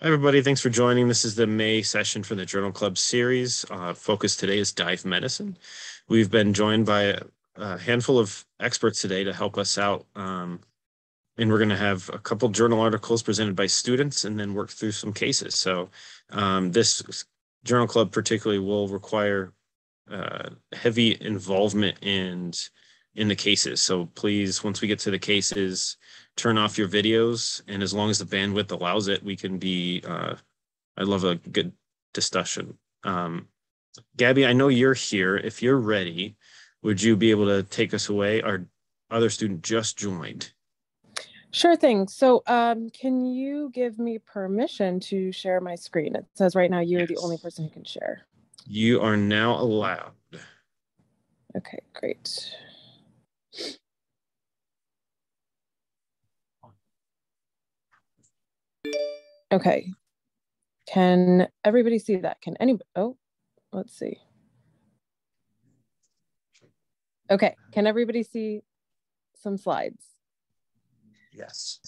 Hi, everybody. Thanks for joining. This is the May session for the Journal Club series. Focus today is dive medicine. We've been joined by a handful of experts today to help us out. And we're going to have a couple journal articles presented by students and then work through some cases. So this Journal Club particularly will require heavy involvement in the cases. So please, once we get to the cases, turn off your videos, and as long as the bandwidth allows it, we can be, I love a good discussion. Gabby, I know you're here. If you're ready, would you be able to take us away? Our other student just joined. Sure thing. So can you give me permission to share my screen? It says right now you're the only person who can share. You are now allowed. Okay, great. Okay. Can everybody see that? Can anybody? Oh, let's see. Okay. Can everybody see some slides? Yes.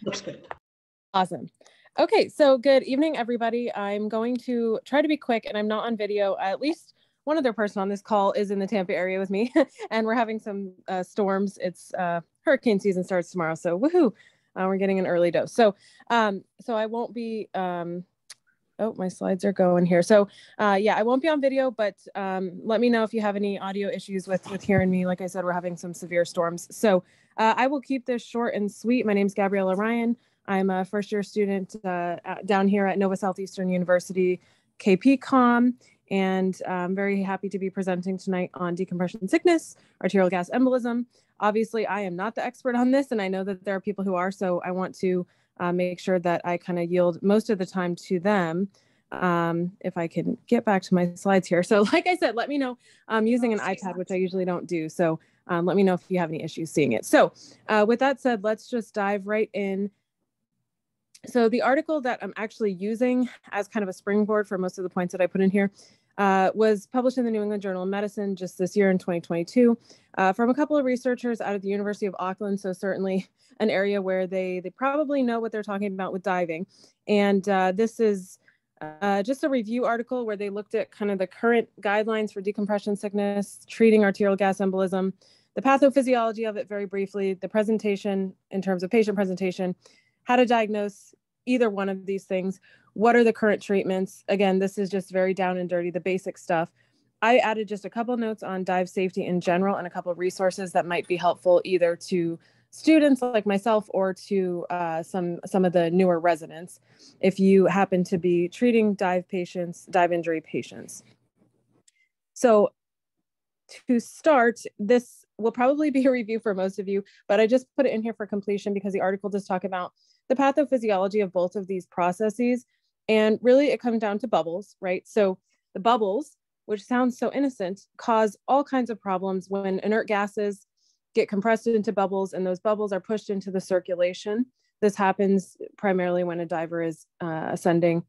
Looks good. Awesome. Okay, so good evening, everybody. I'm going to try to be quick, and I'm not on video. At least one other person on this call is in the Tampa area with me, and we're having some storms. It's hurricane season starts tomorrow, so woohoo! We're getting an early dose. So I won't be. Oh, my slides are going here. So yeah, I won't be on video, but let me know if you have any audio issues with hearing me. Like I said, we're having some severe storms. So I will keep this short and sweet. My name's Gabriella Ryan. I'm a first-year student down here at Nova Southeastern University, KP-Com, and I'm very happy to be presenting tonight on decompression sickness, arterial gas embolism. Obviously, I am not the expert on this, and I know that there are people who are, so I want to make sure that I kind of yield most of the time to them. If I can get back to my slides here. So like I said, let me know. I'm using an iPad, which I usually don't do. So let me know if you have any issues seeing it. So with that said, let's just dive right in. So the article that I'm actually using as kind of a springboard for most of the points that I put in here was published in the New England Journal of Medicine just this year in 2022 from a couple of researchers out of the University of Auckland. So certainly an area where they probably know what they're talking about with diving. And this is just a review article where they looked at kind of the current guidelines for decompression sickness, treating arterial gas embolism, the pathophysiology of it very briefly, the presentation in terms of patient presentation, how to diagnose either one of these things, what are the current treatments. Again, this is just very down and dirty, the basic stuff. I added just a couple notes on dive safety in general and a couple of resources that might be helpful either to students like myself or to some of the newer residents if you happen to be treating dive injury patients. So to start, this will probably be a review for most of you, but I just put it in here for completion because the article does talk about the pathophysiology of both of these processes. And really it comes down to bubbles, right? So the bubbles, which sounds so innocent, cause all kinds of problems when inert gases get compressed into bubbles and those bubbles are pushed into the circulation. This happens primarily when a diver is ascending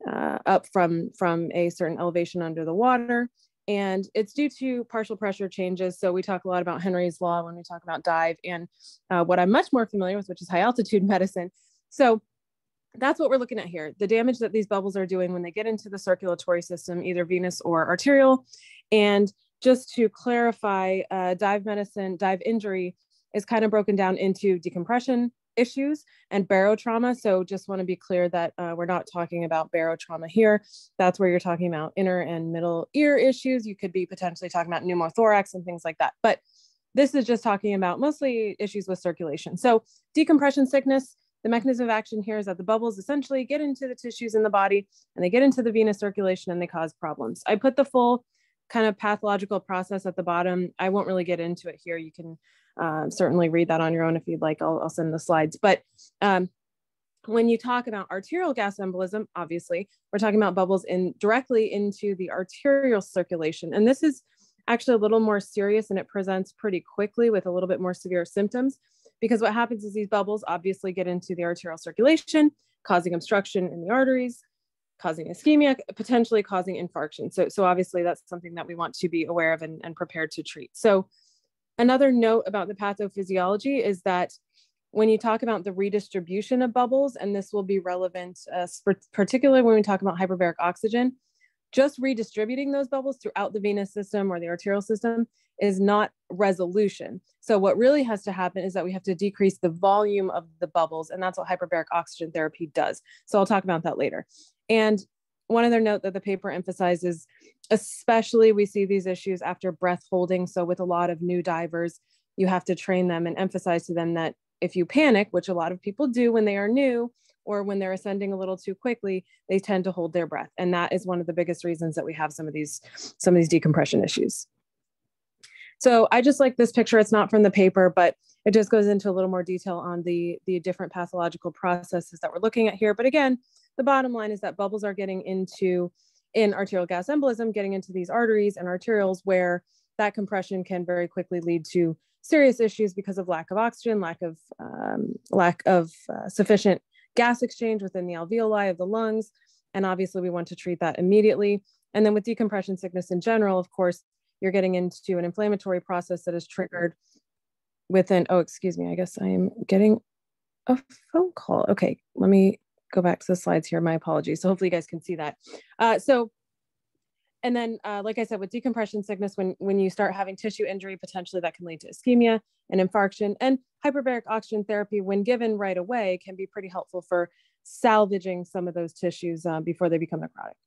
up from a certain elevation under the water. And it's due to partial pressure changes. So we talk a lot about Henry's law when we talk about dive and what I'm much more familiar with, which is high altitude medicine. So that's what we're looking at here. The damage that these bubbles are doing when they get into the circulatory system, either venous or arterial. And just to clarify, dive medicine, dive injury is kind of broken down into decompression issues and barotrauma. So just want to be clear that we're not talking about barotrauma here. That's where you're talking about inner and middle ear issues. You could be potentially talking about pneumothorax and things like that. But this is just talking about mostly issues with circulation. So decompression sickness, the mechanism of action here is that the bubbles essentially get into the tissues in the body and they get into the venous circulation and they cause problems. I put the full kind of pathological process at the bottom. I won't really get into it here. You can certainly read that on your own if you'd like. I'll send the slides. But when you talk about arterial gas embolism, obviously, we're talking about bubbles directly into the arterial circulation. And this is actually a little more serious and it presents pretty quickly with a little bit more severe symptoms because what happens is these bubbles obviously get into the arterial circulation, causing obstruction in the arteries, causing ischemia, potentially causing infarction. So obviously that's something that we want to be aware of and prepared to treat. So another note about the pathophysiology is that when you talk about the redistribution of bubbles, and this will be relevant, particularly when we talk about hyperbaric oxygen, just redistributing those bubbles throughout the venous system or the arterial system is not resolution. So what really has to happen is that we have to decrease the volume of the bubbles, and that's what hyperbaric oxygen therapy does. So I'll talk about that later. And one other note that the paper emphasizes, especially we see these issues after breath holding. So with a lot of new divers, you have to train them and emphasize to them that if you panic, which a lot of people do when they are new, or when they're ascending a little too quickly, they tend to hold their breath. And that is one of the biggest reasons that we have some of these decompression issues. So I just like this picture. It's not from the paper, but it just goes into a little more detail on the different pathological processes that we're looking at here. But again, the bottom line is that bubbles are getting in arterial gas embolism, getting into these arteries and arterioles, where that compression can very quickly lead to serious issues because of lack of oxygen, lack of sufficient gas exchange within the alveoli of the lungs. And obviously we want to treat that immediately. And then with decompression sickness in general, of course, you're getting into an inflammatory process that is triggered within, oh, excuse me, I guess I am getting a phone call. Okay, let me go back to the slides here. My apologies. So hopefully you guys can see that. And then, like I said, with decompression sickness, when you start having tissue injury, potentially that can lead to ischemia and infarction. And hyperbaric oxygen therapy, when given right away, can be pretty helpful for salvaging some of those tissues before they become necrotic.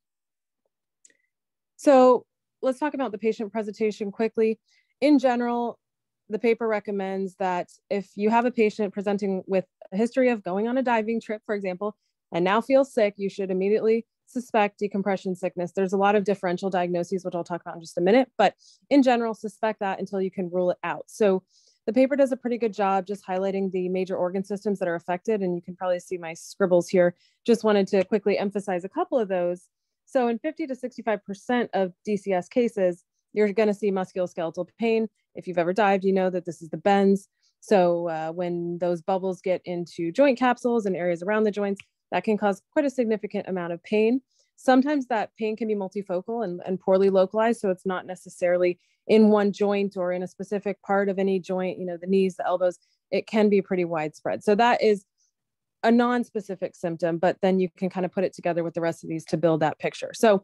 So let's talk about the patient presentation quickly. In general, the paper recommends that if you have a patient presenting with a history of going on a diving trip, for example, and now feels sick, you should immediately suspect decompression sickness. There's a lot of differential diagnoses, which I'll talk about in just a minute, but in general, suspect that until you can rule it out. So the paper does a pretty good job just highlighting the major organ systems that are affected, and you can probably see my scribbles here. Just wanted to quickly emphasize a couple of those. So in 50 to 65% of DCS cases, you're going to see musculoskeletal pain. If you've ever dived, you know that this is the bends. So when those bubbles get into joint capsules and areas around the joints, that can cause quite a significant amount of pain. Sometimes that pain can be multifocal and poorly localized. So it's not necessarily in one joint or in a specific part of any joint, you know, the knees, the elbows. It can be pretty widespread. So that is a non-specific symptom, but then you can kind of put it together with the rest of these to build that picture. So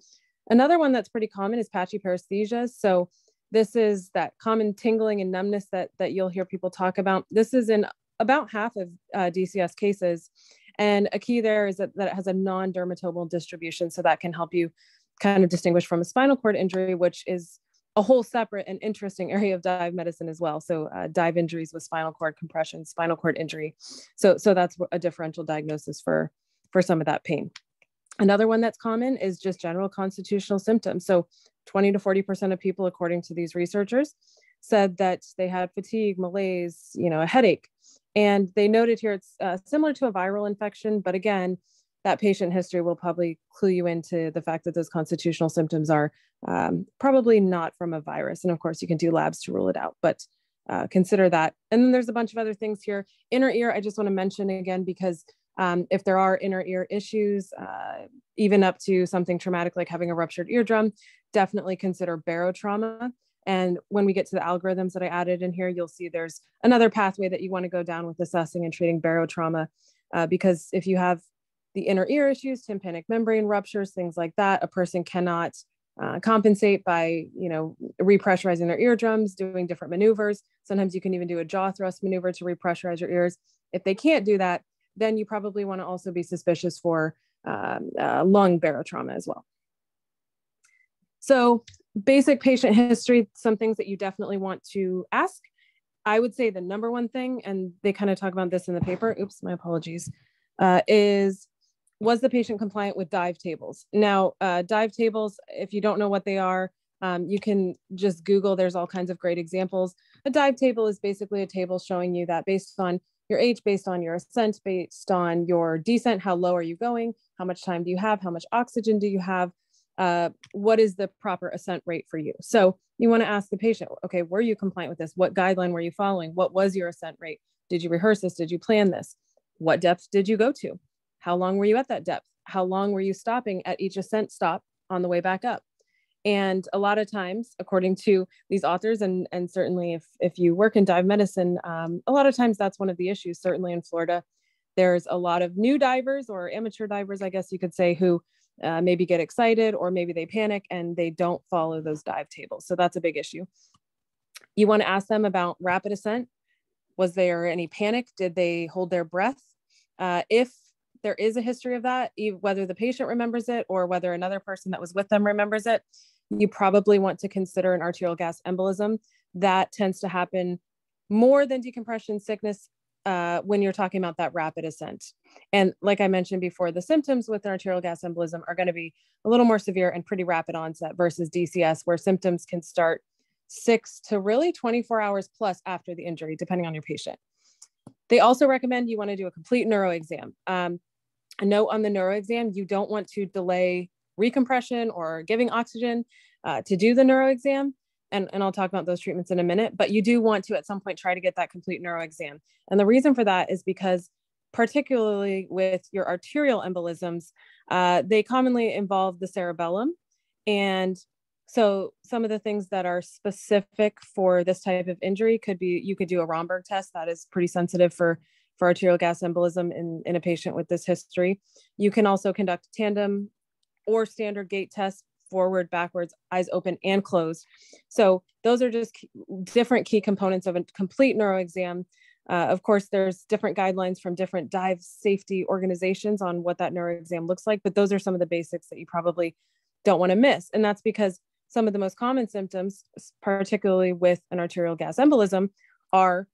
another one that's pretty common is patchy paresthesia. So this is that common tingling and numbness that you'll hear people talk about. This is in about half of DCS cases. And a key there is that it has a non-dermatomal distribution. So that can help you kind of distinguish from a spinal cord injury, which is a whole separate and interesting area of dive medicine as well. So dive injuries with spinal cord compression, spinal cord injury. So that's a differential diagnosis for some of that pain. Another one that's common is just general constitutional symptoms. So 20 to 40% of people, according to these researchers, said that they had fatigue, malaise, you know, a headache. And they noted here it's similar to a viral infection, but again, that patient history will probably clue you into the fact that those constitutional symptoms are probably not from a virus. And of course, you can do labs to rule it out, but consider that. And then there's a bunch of other things here. Inner ear, I just want to mention again, because if there are inner ear issues, even up to something traumatic like having a ruptured eardrum, definitely consider barotrauma. And when we get to the algorithms that I added in here, you'll see there's another pathway that you want to go down with assessing and treating barotrauma, because if you have the inner ear issues, tympanic membrane ruptures, things like that, a person cannot compensate by, you know, repressurizing their eardrums, doing different maneuvers. Sometimes you can even do a jaw thrust maneuver to repressurize your ears. If they can't do that, then you probably want to also be suspicious for lung barotrauma as well. So basic patient history, some things that you definitely want to ask. I would say the number one thing, and they kind of talk about this in the paper, oops, my apologies, is, was the patient compliant with dive tables? Now, dive tables, if you don't know what they are, you can just Google, there's all kinds of great examples. A dive table is basically a table showing you that based on your age, based on your ascent, based on your descent, how low are you going, how much time do you have, how much oxygen do you have, what is the proper ascent rate for you? So you want to ask the patient, okay, were you compliant with this? What guideline were you following? What was your ascent rate? Did you rehearse this? Did you plan this? What depth did you go to? How long were you at that depth? How long were you stopping at each ascent stop on the way back up? And a lot of times, according to these authors, and certainly if you work in dive medicine, a lot of times that's one of the issues. Certainly in Florida, there's a lot of new divers, or amateur divers, I guess you could say, who maybe get excited, or maybe they panic and they don't follow those dive tables. So that's a big issue. You want to ask them about rapid ascent. Was there any panic? Did they hold their breath? If there is a history of that, whether the patient remembers it or whether another person that was with them remembers it, you probably want to consider an arterial gas embolism. That tends to happen more than decompression sickness when you're talking about that rapid ascent. And like I mentioned before, the symptoms with an arterial gas embolism are going to be a little more severe and pretty rapid onset versus DCS, where symptoms can start 6 to really 24 hours plus after the injury, depending on your patient. They also recommend you want to do a complete neuro exam. A note on the neuro exam, you don't want to delay recompression or giving oxygen to do the neuro exam. And I'll talk about those treatments in a minute, but you do want to at some point try to get that complete neuro exam. And the reason for that is because particularly with your arterial embolisms, they commonly involve the cerebellum. And so some of the things that are specific for this type of injury could be, you could do a Romberg test that is pretty sensitive for arterial gas embolism in a patient with this history. You can also conduct tandem or standard gait tests, forward, backwards, eyes open and closed. So those are just different key components of a complete neuro exam. Of course, there's different guidelines from different dive safety organizations on what that neuro exam looks like, but those are some of the basics that you probably don't want to miss. And that's because some of the most common symptoms, particularly with an arterial gas embolism, are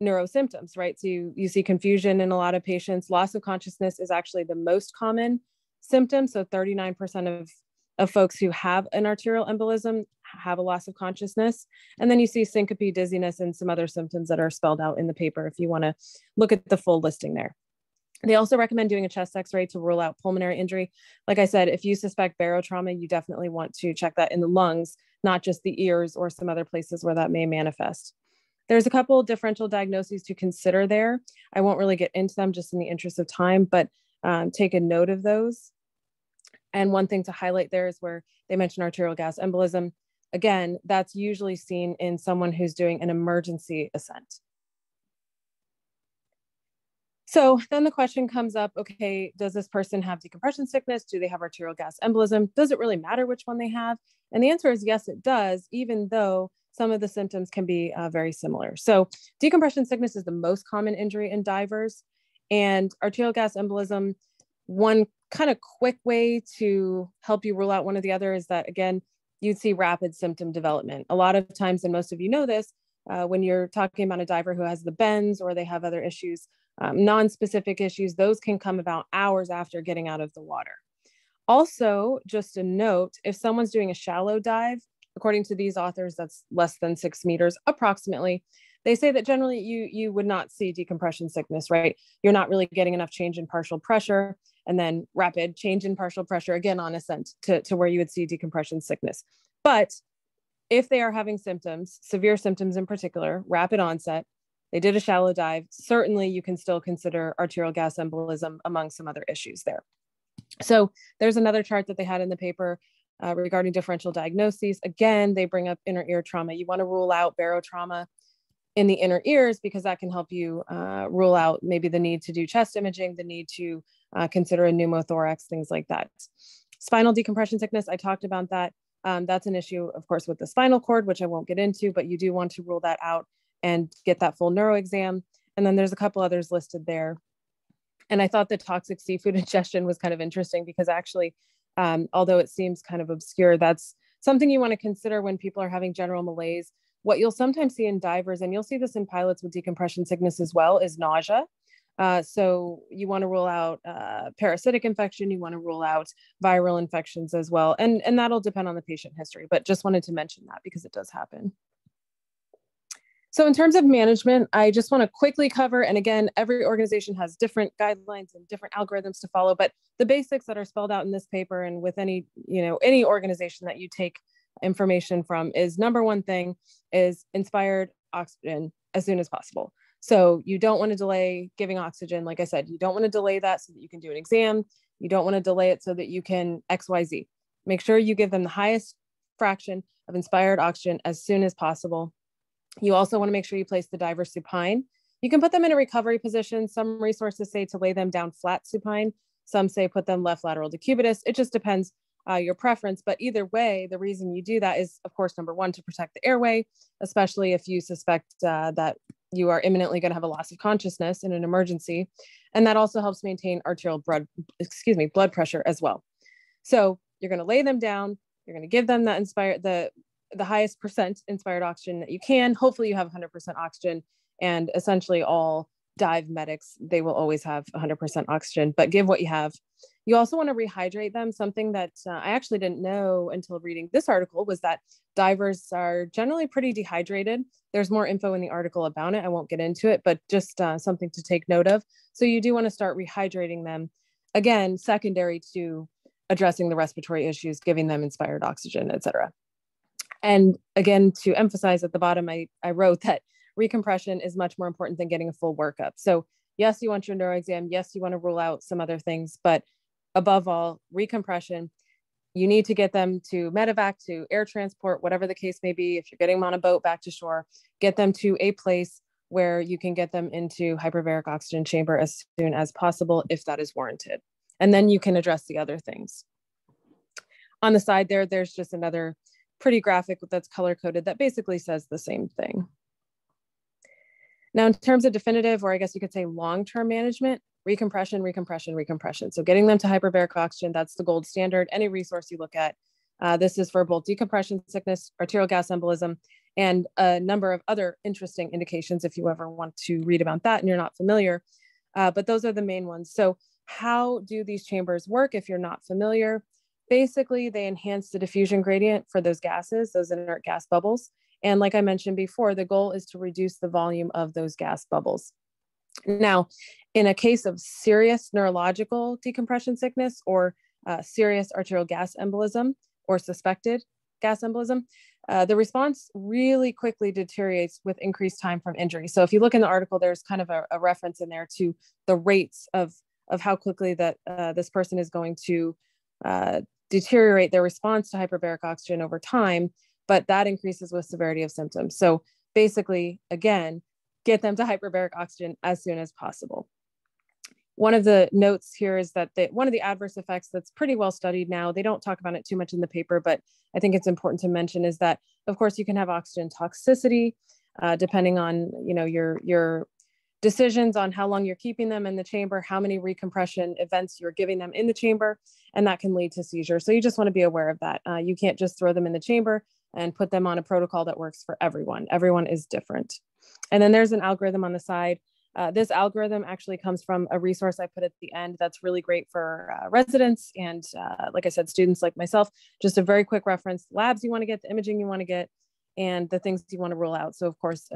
neuro symptoms, right? So you see confusion in a lot of patients. Loss of consciousness is actually the most common symptom. So 39% of folks who have an arterial embolism have a loss of consciousness. And then you see syncope, dizziness, and some other symptoms that are spelled out in the paper if you want to look at the full listing there. They also recommend doing a chest x-ray to rule out pulmonary injury. Like I said, if you suspect barotrauma, you definitely want to check that in the lungs, not just the ears or some other places where that may manifest. There's a couple of differential diagnoses to consider there. I won't really get into them just in the interest of time, but take a note of those. And one thing to highlight there is where they mention arterial gas embolism. Again, that's usually seen in someone who's doing an emergency ascent. So then the question comes up, okay, does this person have decompression sickness? Do they have arterial gas embolism? Does it really matter which one they have? And the answer is yes, it does, even though some of the symptoms can be very similar. So decompression sickness is the most common injury in divers, and arterial gas embolism, one kind of quick way to help you rule out one or the other is that, again, you'd see rapid symptom development. A lot of times, and most of you know this, when you're talking about a diver who has the bends or they have other issues, non-specific issues, those can come about hours after getting out of the water. Also, just a note, if someone's doing a shallow dive, according to these authors, that's less than 6 meters approximately, they say that generally you would not see decompression sickness, right? You're not really getting enough change in partial pressure and then rapid change in partial pressure again on ascent to where you would see decompression sickness. But if they are having symptoms, severe symptoms in particular, rapid onset, they did a shallow dive, certainly you can still consider arterial gas embolism among some other issues there. So there's another chart that they had in the paper regarding differential diagnoses. Again, they bring up inner ear trauma. You want to rule out barotrauma in the inner ears because that can help you rule out maybe the need to do chest imaging, the need to consider a pneumothorax, things like that. Spinal decompression sickness, I talked about that. That's an issue, of course, with the spinal cord, which I won't get into, but you do want to rule that out and get that full neuro exam. And then there's a couple others listed there. And I thought the toxic seafood ingestion was kind of interesting because actually, although it seems kind of obscure, that's something you want to consider when people are having general malaise. What you'll sometimes see in divers, and you'll see this in pilots with decompression sickness as well, is nausea. So you want to rule out parasitic infection. You want to rule out viral infections as well. And that'll depend on the patient history, but just wanted to mention that because it does happen. So in terms of management, I just want to quickly cover, and again, every organization has different guidelines and different algorithms to follow, but the basics that are spelled out in this paper and with any organization that you take information from is number one thing is inspired oxygen as soon as possible. So you don't want to delay giving oxygen. Like I said, you don't want to delay that so that you can do an exam. You don't want to delay it so that you can XYZ. Make sure you give them the highest fraction of inspired oxygen as soon as possible. You also want to make sure you place the diver supine. You can put them in a recovery position. Some resources say to lay them down flat supine. Some say put them left lateral decubitus. It just depends your preference. But either way, the reason you do that is, of course, number one, to protect the airway, especially if you suspect that you are imminently going to have a loss of consciousness in an emergency. And that also helps maintain arterial blood pressure as well. So you're going to lay them down. You're going to give them that the highest percent inspired oxygen that you can. Hopefully you have 100% oxygen, and essentially all dive medics, they will always have 100% oxygen, but give what you have. You also want to rehydrate them. Something that I actually didn't know until reading this article was that divers are generally pretty dehydrated. There's more info in the article about it. I won't get into it, but just something to take note of. So you do want to start rehydrating them. Again, secondary to addressing the respiratory issues, giving them inspired oxygen, et cetera. And again, to emphasize at the bottom, I wrote that recompression is much more important than getting a full workup. So yes, you want your neuro exam. Yes, you want to rule out some other things, but above all, recompression, you need to get them to medevac, to air transport, whatever the case may be. If you're getting them on a boat back to shore, get them to a place where you can get them into hyperbaric oxygen chamber as soon as possible, if that is warranted. And then you can address the other things. On the side there's just another pretty graphic that's color coded that basically says the same thing. Now, in terms of definitive, or I guess you could say long-term management, recompression, recompression, recompression. So getting them to hyperbaric oxygen, that's the gold standard. Any resource you look at, this is for both decompression sickness, arterial gas embolism, and a number of other interesting indications if you ever want to read about that and you're not familiar. But those are the main ones. So how do these chambers work if you're not familiar? Basically, they enhance the diffusion gradient for those gases, those inert gas bubbles. And like I mentioned before, the goal is to reduce the volume of those gas bubbles. Now, in a case of serious neurological decompression sickness or serious arterial gas embolism or suspected gas embolism, the response really quickly deteriorates with increased time from injury. So if you look in the article, there's kind of a reference in there to the rates of how quickly that this person is going to deteriorate their response to hyperbaric oxygen over time, but that increases with severity of symptoms. So basically, again, get them to hyperbaric oxygen as soon as possible. One of the notes here is that one of the adverse effects that's pretty well studied now, they don't talk about it too much in the paper, but I think it's important to mention, is that, of course, you can have oxygen toxicity, depending on your decisions on how long you're keeping them in the chamber, how many recompression events you're giving them in the chamber, and that can lead to seizure. So you just want to be aware of that. You can't just throw them in the chamber and put them on a protocol that works for everyone. Everyone is different. And then there's an algorithm on the side. This algorithm actually comes from a resource I put at the end that's really great for residents and, like I said, students like myself. Just a very quick reference: labs you want to get, the imaging you want to get, and the things you want to rule out. So of course,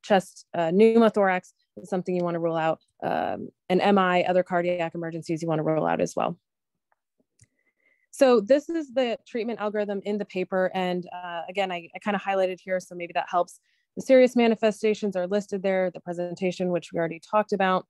chest pneumothorax is something you want to rule out. An MI, other cardiac emergencies you want to rule out as well. So this is the treatment algorithm in the paper. And again, I kind of highlighted here, so maybe that helps. The serious manifestations are listed there, the presentation, which we already talked about,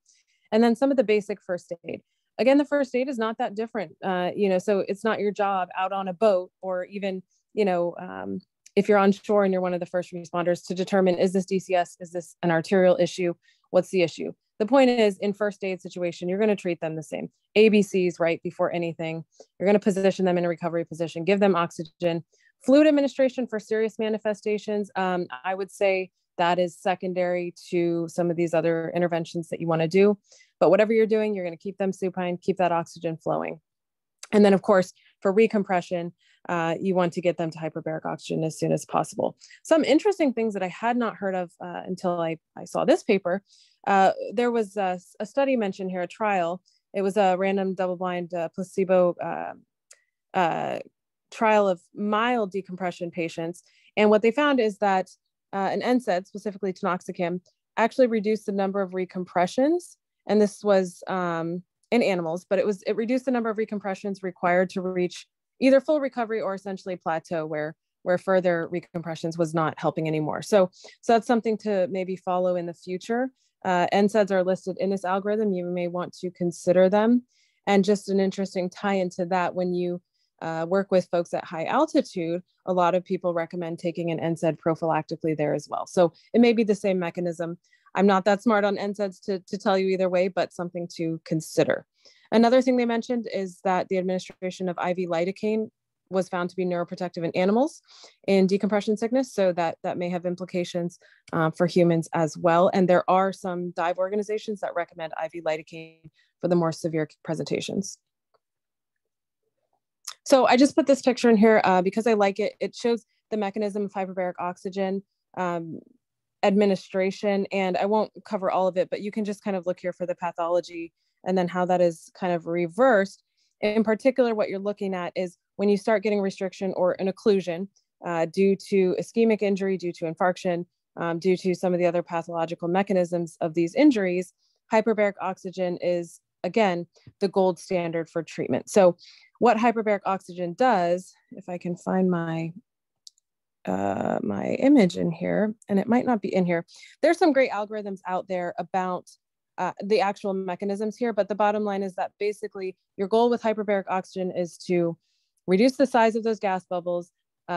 and then some of the basic first aid. Again, the first aid is not that different, so it's not your job out on a boat, or even, if you're on shore and you're one of the first responders, to determine, is this DCS? Is this an arterial issue? What's the issue? The point is, in first aid situation, you're going to treat them the same. ABCs, right, before anything. You're going to position them in a recovery position, give them oxygen. Fluid administration for serious manifestations, I would say that is secondary to some of these other interventions that you want to do. But whatever you're doing, you're going to keep them supine, keep that oxygen flowing. And then, of course, for recompression, you want to get them to hyperbaric oxygen as soon as possible. Some interesting things that I had not heard of until I saw this paper. There was a study mentioned here, a trial. It was a random double-blind placebo trial of mild decompression patients. And what they found is that an NSAID, specifically tanoxacam, actually reduced the number of recompressions. And this was in animals, but it reduced the number of recompressions required to reach either full recovery or essentially plateau, where further recompressions was not helping anymore. So that's something to maybe follow in the future. NSAIDs are listed in this algorithm. You may want to consider them. And just an interesting tie into that, when you work with folks at high altitude, a lot of people recommend taking an NSAID prophylactically there as well. So it may be the same mechanism. I'm not that smart on NSAIDs to tell you either way, but something to consider. Another thing they mentioned is that the administration of IV lidocaine was found to be neuroprotective in animals in decompression sickness. So that may have implications for humans as well. And there are some dive organizations that recommend IV lidocaine for the more severe presentations. So I just put this picture in here because I like it. It shows the mechanism of hyperbaric oxygen administration, and I won't cover all of it, but you can just kind of look here for the pathology and then how that is kind of reversed. In particular, what you're looking at is when you start getting restriction or an occlusion due to ischemic injury, due to infarction, due to some of the other pathological mechanisms of these injuries, hyperbaric oxygen is, again, the gold standard for treatment. So what hyperbaric oxygen does, if I can find my image in here, and it might not be in here. There's some great algorithms out there about the actual mechanisms here, but the bottom line is that basically your goal with hyperbaric oxygen is to reduce the size of those gas bubbles,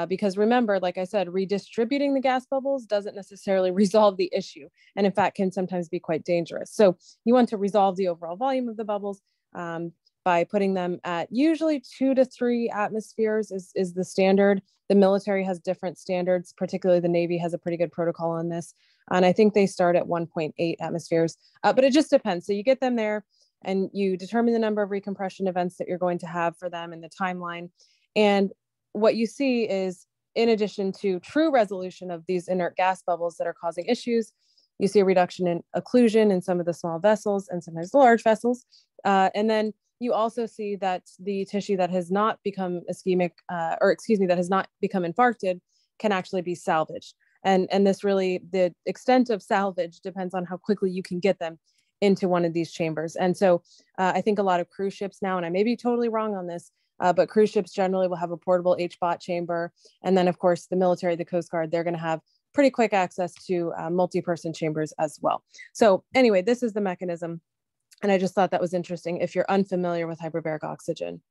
because remember, like I said, redistributing the gas bubbles doesn't necessarily resolve the issue, and in fact can sometimes be quite dangerous. So you want to resolve the overall volume of the bubbles by putting them at usually 2 to 3 atmospheres is the standard. The military has different standards, particularly the Navy has a pretty good protocol on this. And I think they start at 1.8 atmospheres, but it just depends. So you get them there and you determine the number of recompression events that you're going to have for them and the timeline. And what you see is, in addition to true resolution of these inert gas bubbles that are causing issues, you see a reduction in occlusion in some of the small vessels and sometimes the large vessels. And then you also see that the tissue that has not become ischemic, that has not become infarcted, can actually be salvaged. And this really, the extent of salvage depends on how quickly you can get them into one of these chambers. And so I think a lot of cruise ships now, and I may be totally wrong on this, but cruise ships generally will have a portable HBOT chamber. And then of course, the military, the Coast Guard, they're gonna have pretty quick access to multi-person chambers as well. So anyway, this is the mechanism. And I just thought that was interesting if you're unfamiliar with hyperbaric oxygen.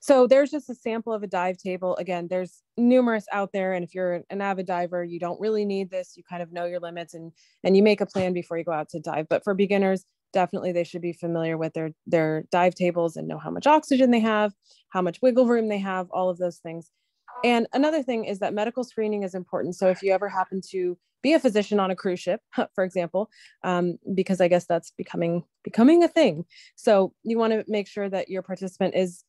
So there's just a sample of a dive table. Again, there's numerous out there. And if you're an avid diver, you don't really need this. You kind of know your limits and you make a plan before you go out to dive. But for beginners, definitely they should be familiar with their dive tables and know how much oxygen they have, how much wiggle room they have, all of those things. And another thing is that medical screening is important. So if you ever happen to be a physician on a cruise ship, for example, because I guess that's becoming a thing. So you want to make sure that your participant is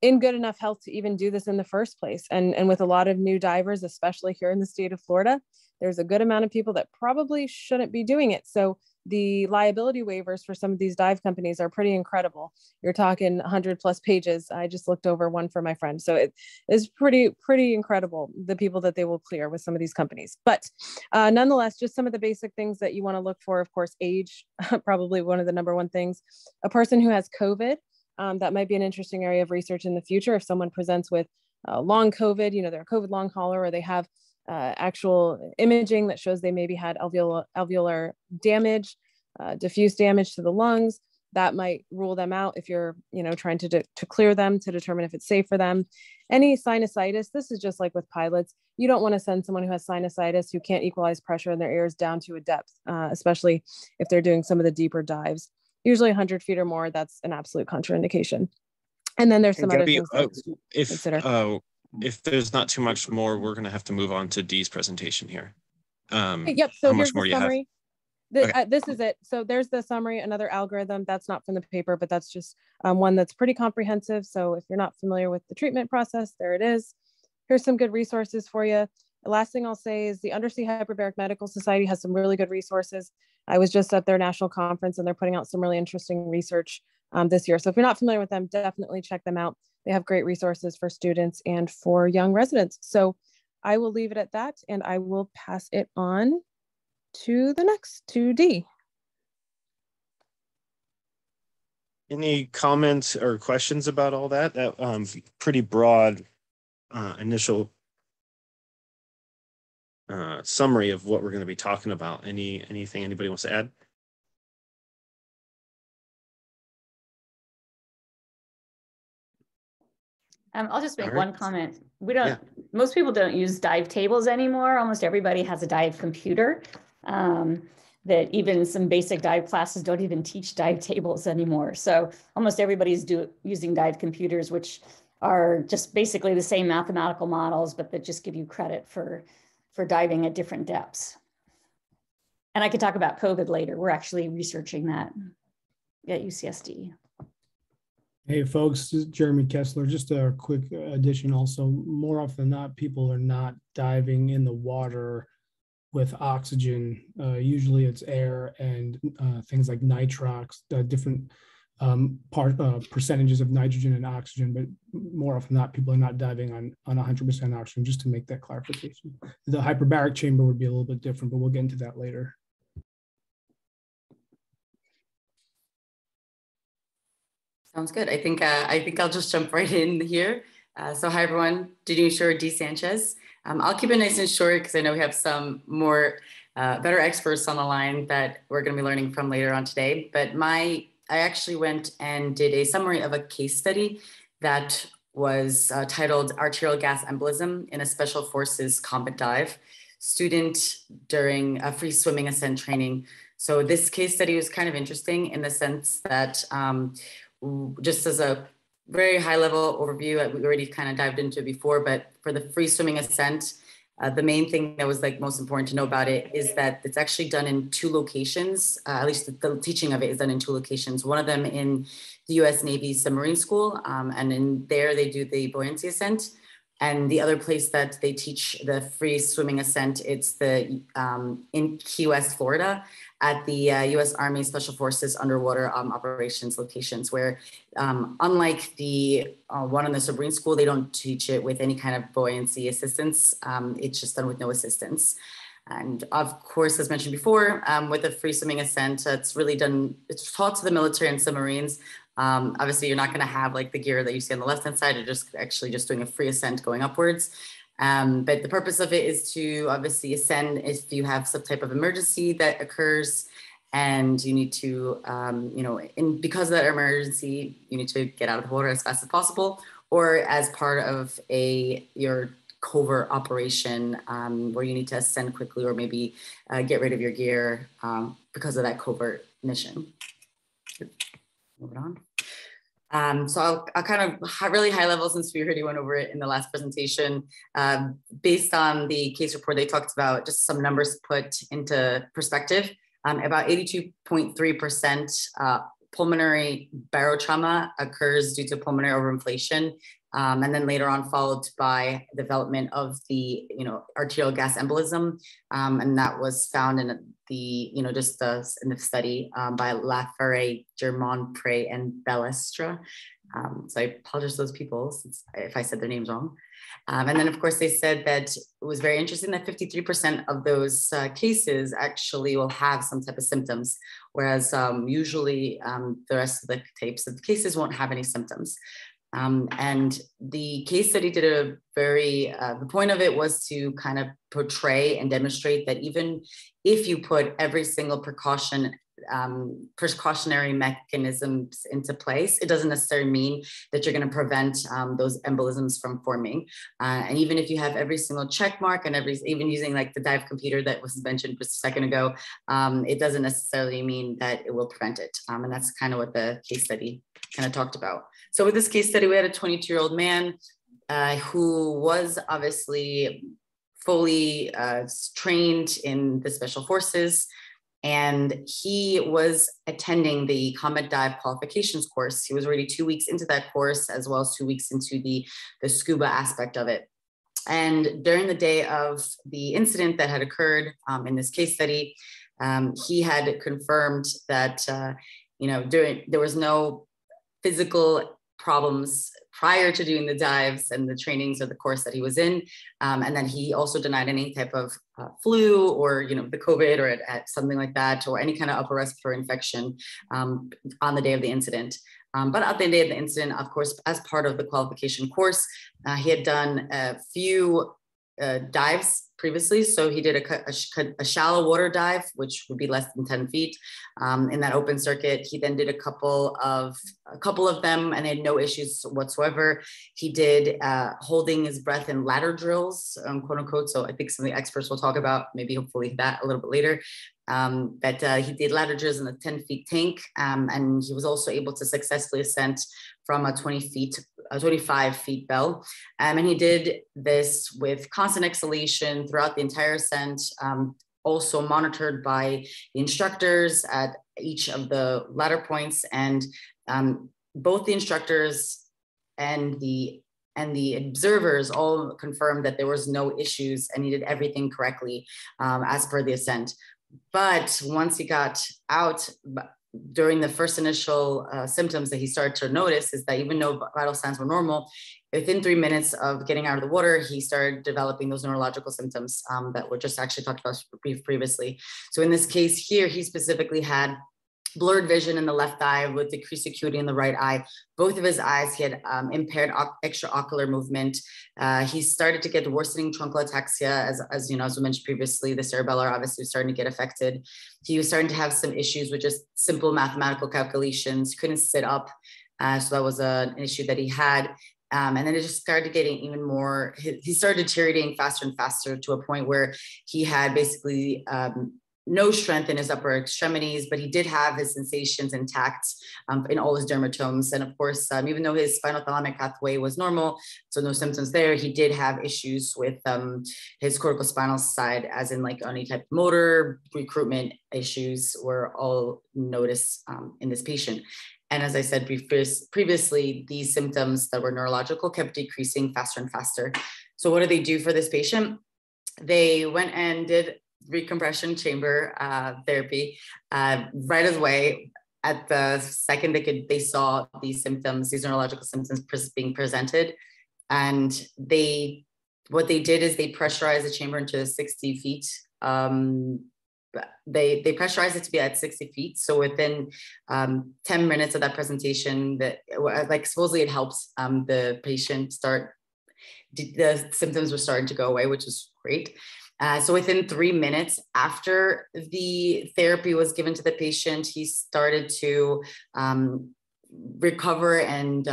in good enough health to even do this in the first place. And with a lot of new divers, especially here in the state of Florida, there's a good amount of people that probably shouldn't be doing it. So the liability waivers for some of these dive companies are pretty incredible. You're talking 100+ pages. I just looked over one for my friend. So it is pretty incredible, the people that they will clear with some of these companies. But nonetheless, just some of the basic things that you want to look for, of course, age, probably one of the number one things. A person who has COVID, that might be an interesting area of research in the future. If someone presents with long COVID, they're a COVID long hauler, or they have actual imaging that shows they maybe had alveolar damage, diffuse damage to the lungs, that might rule them out if you're, trying to clear them to determine if it's safe for them. Any sinusitis, this is just like with pilots. You don't want to send someone who has sinusitis who can't equalize pressure in their ears down to a depth, especially if they're doing some of the deeper dives. Usually 100 feet or more, that's an absolute contraindication. And then there's some other things to consider. If there's not too much more, we're going to have to move on to Dee's presentation here. Yep. So here's the summary. Okay. This is it. So there's the summary, another algorithm. That's not from the paper, but that's just one that's pretty comprehensive. So if you're not familiar with the treatment process, there it is. Here's some good resources for you. The last thing I'll say is the Undersea Hyperbaric Medical Society has some really good resources. I was just at their national conference and they're putting out some really interesting research this year. So if you're not familiar with them, definitely check them out. They have great resources for students and for young residents. So I will leave it at that and I will pass it on to the next, to D. Any comments or questions about all that? That pretty broad initial summary of what we're going to be talking about. Anything anybody wants to add? I'll just make All one right. comment. Most people don't use dive tables anymore. Almost everybody has a dive computer. That even some basic dive classes don't even teach dive tables anymore. So almost everybody's using dive computers, which are just basically the same mathematical models, but that just give you credit for diving at different depths. And I could talk about COVID later. We're actually researching that at UCSD. Hey folks, this is Jeremy Kessler. Just a quick addition also. More often than not, people are not diving in the water with oxygen. Usually it's air and things like nitrox, different percentages of nitrogen and oxygen, but more often than not, people are not diving on 100% oxygen, just to make that clarification. The hyperbaric chamber would be a little bit different, but we'll get into that later. Sounds good. I think I'll just jump right in here. So hi everyone, Denise D. Sanchez. I'll keep it nice and short because I know we have some more better experts on the line that we're going to be learning from later on today. But I actually went and did a summary of a case study that was titled Arterial Gas Embolism in a Special Forces Combat Dive Student During a Free Swimming Ascent Training. So this case study was kind of interesting in the sense that just as a very high level overview, we already kind of dived into it before, but for the free swimming ascent, the main thing that was like most important to know about it is that it's actually done in 2 locations. At least the teaching of it is done in 2 locations. One of them in the U.S. Navy submarine school, and in there they do the buoyancy ascent. And the other place that they teach the free swimming ascent, it's in Key West, Florida, at the U.S. Army Special Forces underwater operations locations, where unlike the one in the submarine school, they don't teach it with any kind of buoyancy assistance. It's just done with no assistance. And of course, as mentioned before, with the free swimming ascent, it's taught to the military and submarines. Obviously, you're not going to have like the gear that you see on the left-hand side. You're just actually just doing a free ascent going upwards. But the purpose of it is to obviously ascend if you have some type of emergency that occurs and you need to, because of that emergency, you need to get out of the water as fast as possible, or as part of your covert operation where you need to ascend quickly or maybe get rid of your gear because of that covert mission. Move it on. So I'll kind of really high level, since we already went over it in the last presentation. Based on the case report, they talked about just some numbers put into perspective. About 82.3% pulmonary barotrauma occurs due to pulmonary overinflation. And then later on followed by development of the, arterial gas embolism. And that was found in in the study by Laferre, Germain-Pré, and Bellestra. So I apologize to those people if I said their names wrong. And then of course they said that it was very interesting that 53% of those cases actually will have some type of symptoms, whereas usually the rest of the types of cases won't have any symptoms. And the case study did the point of it was to kind of portray and demonstrate that even if you put every single precautionary mechanisms into place, it doesn't necessarily mean that you're going to prevent those embolisms from forming. And even if you have every single check mark and even using like the dive computer that was mentioned just a second ago, it doesn't necessarily mean that it will prevent it. And that's kind of what the case study kind of talked about. So with this case study, we had a 22-year-old man who was obviously fully trained in the special forces, and he was attending the combat dive qualifications course. He was already 2 weeks into that course, as well as 2 weeks into the scuba aspect of it. And during the day of the incident that had occurred in this case study, he had confirmed that there was no physical problems prior to doing the dives and the trainings or the course that he was in. And then he also denied any type of flu or, the COVID or something like that, or any kind of upper respiratory infection on the day of the incident. But at the day of the incident, of course, as part of the qualification course, he had done a few dives previously. So he did a shallow water dive, which would be less than 10 feet in that open circuit. He then did a couple of them and they had no issues whatsoever. He did holding his breath in ladder drills, quote unquote. So I think some of the experts will talk about maybe hopefully that a little bit later. He did ladder drills in a 10-feet tank, and he was also able to successfully ascend from a 25-feet bell. And he did this with constant exhalation throughout the entire ascent, also monitored by the instructors at each of the ladder points. And both the instructors and the observers all confirmed that there was no issues and he did everything correctly as per the ascent. But once he got out, during the first initial symptoms that he started to notice is that even though vital signs were normal, within 3 minutes of getting out of the water, he started developing those neurological symptoms that were just actually talked about previously. So in this case here, he specifically had blurred vision in the left eye with decreased acuity in the right eye. Both of his eyes, he had impaired extraocular movement. He started to get worsening truncal ataxia, as you know, as we mentioned previously, the cerebellar obviously was starting to get affected. He was starting to have some issues with just simple mathematical calculations, couldn't sit up. So that was an issue that he had. And then it just started getting even more, he started deteriorating faster and faster to a point where he had basically no strength in his upper extremities, but he did have his sensations intact in all his dermatomes. And of course, even though his spinal thalamic pathway was normal, so no symptoms there, he did have issues with his corticospinal side, as in like any type of motor recruitment issues were all noticed in this patient. And as I said previously, these symptoms that were neurological kept decreasing faster and faster. So what did they do for this patient? They went and did recompression chamber therapy right away. At the second they saw these symptoms, these neurological symptoms being presented. And what they did is they pressurized the chamber into 60 feet. They pressurized it to be at 60 feet. So within 10 minutes of that presentation, that like supposedly it helps the patient the symptoms were starting to go away, which is great. So within 3 minutes after the therapy was given to the patient, he started to recover, and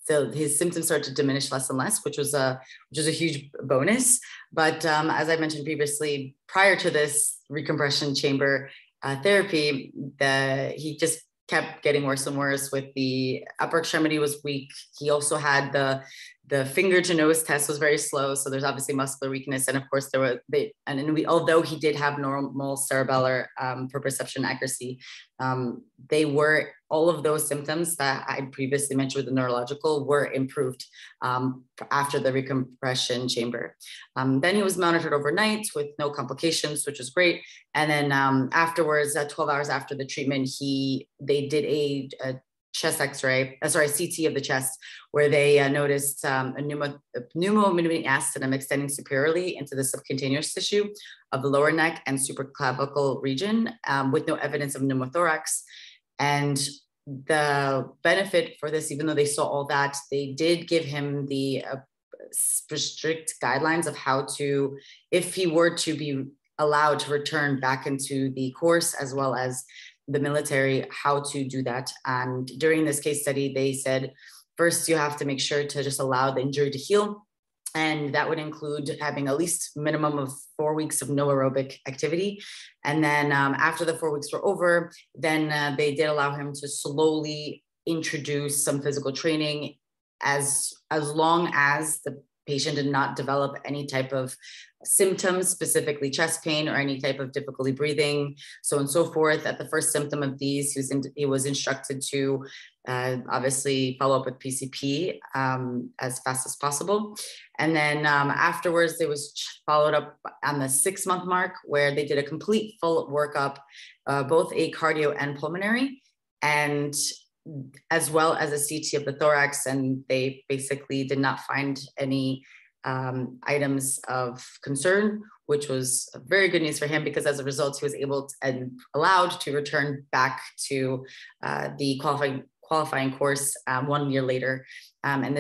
so his symptoms started to diminish less and less, which was a huge bonus. But as I mentioned previously, prior to this recompression chamber therapy, he just kept getting worse and worse. With the upper extremity was weak. He also had the finger to nose test was very slow. So there's obviously muscular weakness. And of course although he did have normal cerebellar proprioception accuracy, all of those symptoms that I previously mentioned with the neurological were improved after the recompression chamber. Then he was monitored overnight with no complications, which was great. And then afterwards, 12 hours after the treatment, they did a chest X-ray, CT of the chest, where they noticed a pneumomonium acidum extending superiorly into the subcutaneous tissue of the lower neck and supraclavicle region, with no evidence of pneumothorax. And the benefit for this, even though they saw all that, they did give him the strict guidelines of how to, if he were to be allowed to return back into the course as well as the military, how to do that. And during this case study, they said, first, you have to make sure to just allow the injury to heal. And that would include having at least minimum of 4 weeks of no aerobic activity. And then after the 4 weeks were over, then they did allow him to slowly introduce some physical training as long as the patient did not develop any type of symptoms, specifically chest pain or any type of difficulty breathing, so on and so forth. At the first symptom of these, he was instructed to obviously follow up with PCP as fast as possible. And then afterwards, there was followed up on the 6-month mark, where they did a complete full workup, both a cardio and pulmonary, and as well as a CT of the thorax. And they basically did not find any items of concern, which was very good news for him, because as a result, he was able and allowed to return back to the qualifying course 1 year later. And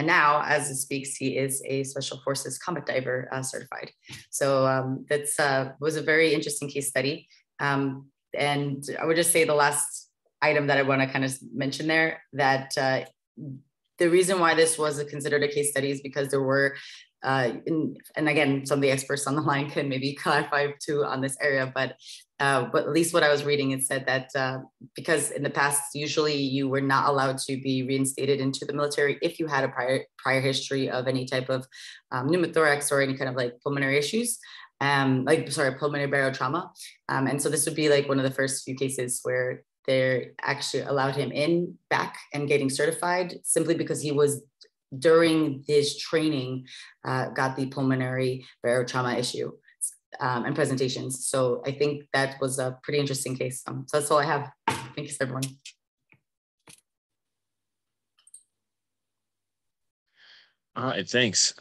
now, as it speaks, he is a Special Forces combat diver certified. So that's was a very interesting case study. And I would just say the last item that I want to kind of mention there, that the reason why this was considered a case study is because there were, and again, some of the experts on the line can maybe clarify too on this area, but at least what I was reading, it said that because in the past, usually you were not allowed to be reinstated into the military if you had a prior history of any type of pneumothorax or any kind of like pulmonary issues, pulmonary barotrauma. And so this would be like one of the first few cases where they actually allowed him back and getting certified simply because he was, during his training, got the pulmonary barotrauma issue and presentations. So I think that was a pretty interesting case. So that's all I have. Thanks, everyone. All right, thanks.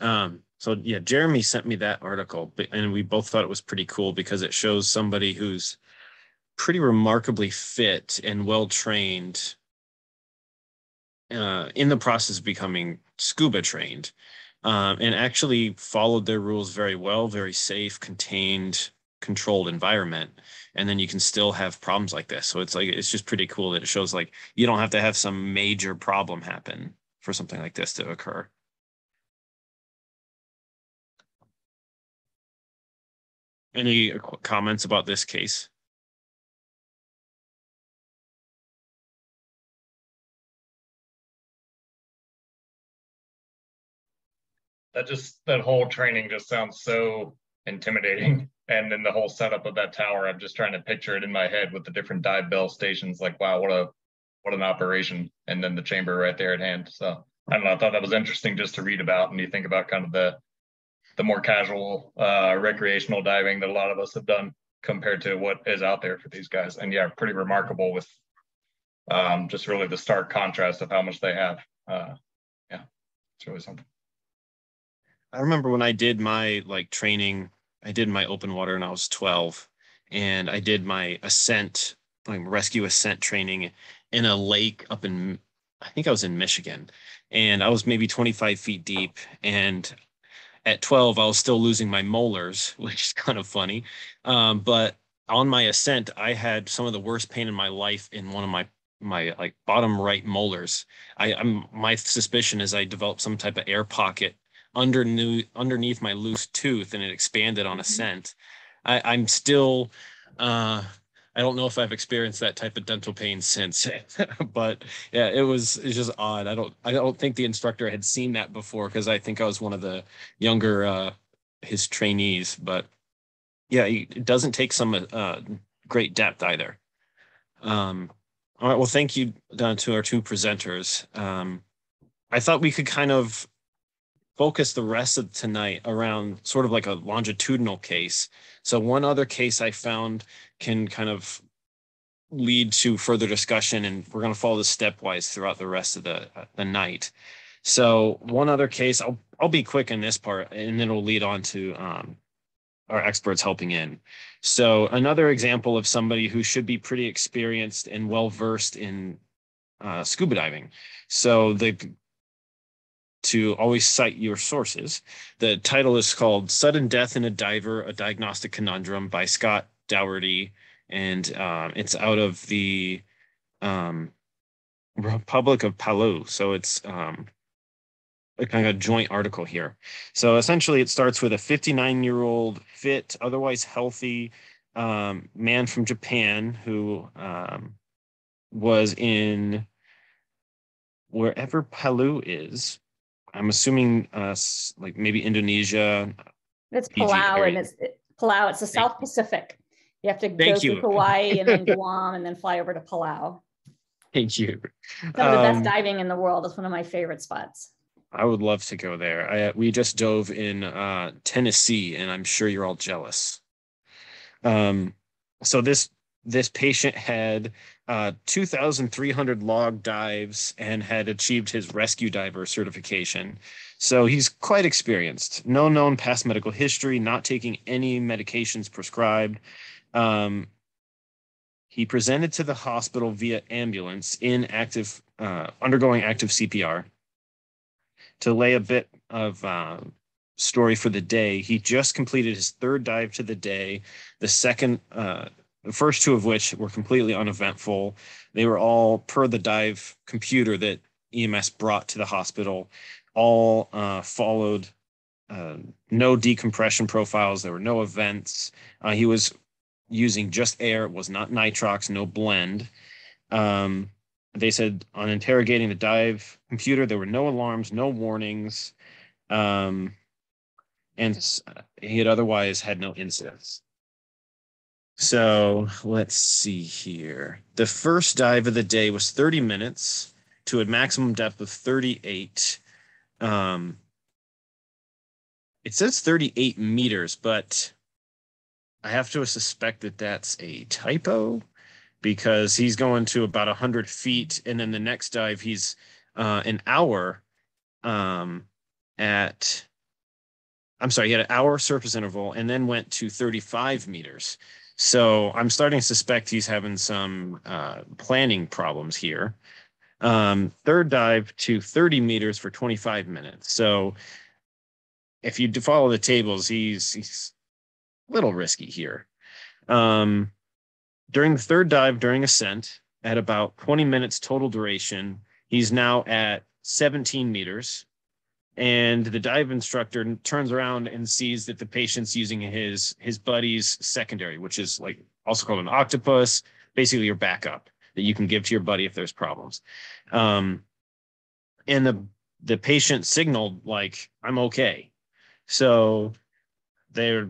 So yeah, Jeremy sent me that article, and we both thought it was pretty cool because it shows somebody who's pretty remarkably fit and well-trained in the process of becoming scuba trained, and actually followed their rules very well, very safe, contained, controlled environment. And then you can still have problems like this. So it's just pretty cool that it shows like you don't have to have some major problem happen for something like this to occur. Any comments about this case? That whole training just sounds so intimidating. And then the whole setup of that tower, I'm just trying to picture it in my head with the different dive bell stations. Like, wow, what an operation. And then the chamber right there at hand. So I don't know, I thought that was interesting just to read about. And you think about kind of the more casual recreational diving that a lot of us have done compared to what is out there for these guys. And yeah, pretty remarkable with just really the stark contrast of how much they have. Yeah, it's really something. I remember when I did my training, I did my open water when I was 12, and I did my ascent, rescue ascent training in a lake up in, I think I was in Michigan, and I was maybe 25 feet deep. And at 12, I was still losing my molars, which is kind of funny. But on my ascent, I had some of the worst pain in my life in one of my bottom right molars. My suspicion is I developed some type of air pocket underneath my loose tooth, and it expanded on ascent. I'm still, I don't know if I've experienced that type of dental pain since, but yeah, it's just odd. I don't think the instructor had seen that before, because I think I was one of the younger his trainees. But yeah, it doesn't take some great depth either. All right, well, thank you to our two presenters. I thought we could kind of focus the rest of tonight around sort of like a longitudinal case. So one other case I found can kind of lead to further discussion, and we're going to follow this stepwise throughout the rest of the night. So one other case, I'll be quick in this part, and then it'll lead on to our experts helping in. So another example of somebody who should be pretty experienced and well-versed in scuba diving. So to always cite your sources. The title is called Sudden Death in a Diver, A Diagnostic Conundrum by Scott Dougherty. And it's out of the Republic of Palau. So it's a kind of a joint article here. So essentially it starts with a 59-year-old fit, otherwise healthy man from Japan who was in wherever Palau is. I'm assuming maybe Indonesia. It's Palau, and it's Palau. It's the South Pacific. You have to go through Hawaii and then Guam and then fly over to Palau. Thank you. Some of the best diving in the world. It's one of my favorite spots. I would love to go there. We just dove in Tennessee, and I'm sure you're all jealous. So this patient had 2,300 log dives and had achieved his rescue diver certification. So he's quite experienced. No known past medical history, not taking any medications prescribed. He presented to the hospital via ambulance undergoing active CPR. To lay a bit of story for the day, he just completed his third dive to the day. The first two of which were completely uneventful. They were all per the dive computer that EMS brought to the hospital, all followed no decompression profiles. There were no events. He was using just air. It was not nitrox, no blend. They said on interrogating the dive computer, there were no alarms, no warnings, and he had otherwise had no incidents. So let's see here. The first dive of the day was 30 minutes to a maximum depth of 38. It says 38 meters, but I have to suspect that that's a typo, because he's going to about 100 feet. And then the next dive, he's he had an hour surface interval and then went to 35 meters. So I'm starting to suspect he's having some planning problems here. Third dive to 30 meters for 25 minutes. So if you follow the tables, he's a little risky here. During the third dive, during ascent, at about 20 minutes total duration, he's now at 17 meters. And the dive instructor turns around and sees that the patient's using his buddy's secondary, which is like also called an octopus, basically your backup that you can give to your buddy if there's problems. And the patient signaled like, I'm okay. So they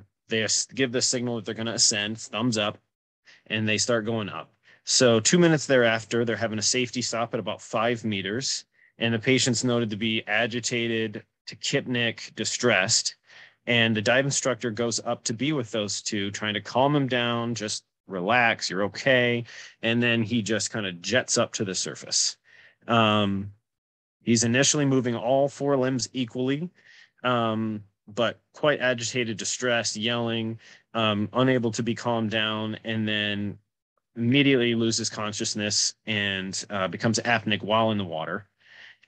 give the signal that they're going to ascend, thumbs up, and they start going up. So 2 minutes thereafter, they're having a safety stop at about 5 meters, and the patient's noted to be agitated, tachypnic, distressed. And the dive instructor goes up to be with those two, trying to calm them down, just relax, you're okay. And then he just kind of jets up to the surface. He's initially moving all four limbs equally, but quite agitated, distressed, yelling, unable to be calmed down, and then immediately loses consciousness and becomes apneic while in the water.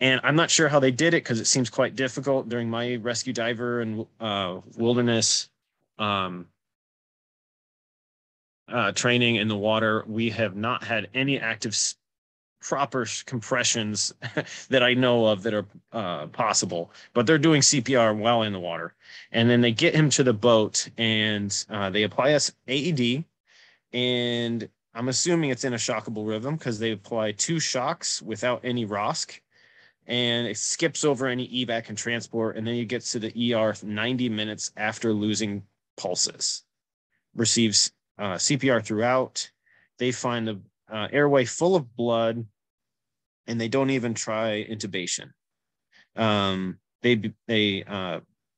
And I'm not sure how they did it, because it seems quite difficult. During my rescue diver and wilderness training in the water, we have not had any active proper compressions that I know of that are possible, but they're doing CPR while in the water. And then they get him to the boat, and they apply us AED, and I'm assuming it's in a shockable rhythm, because they apply 2 shocks without any ROSC, and it skips over any evac and transport, and then he gets to the ER 90 minutes after losing pulses. Receives CPR throughout. They find the airway full of blood, and they don't even try intubation. They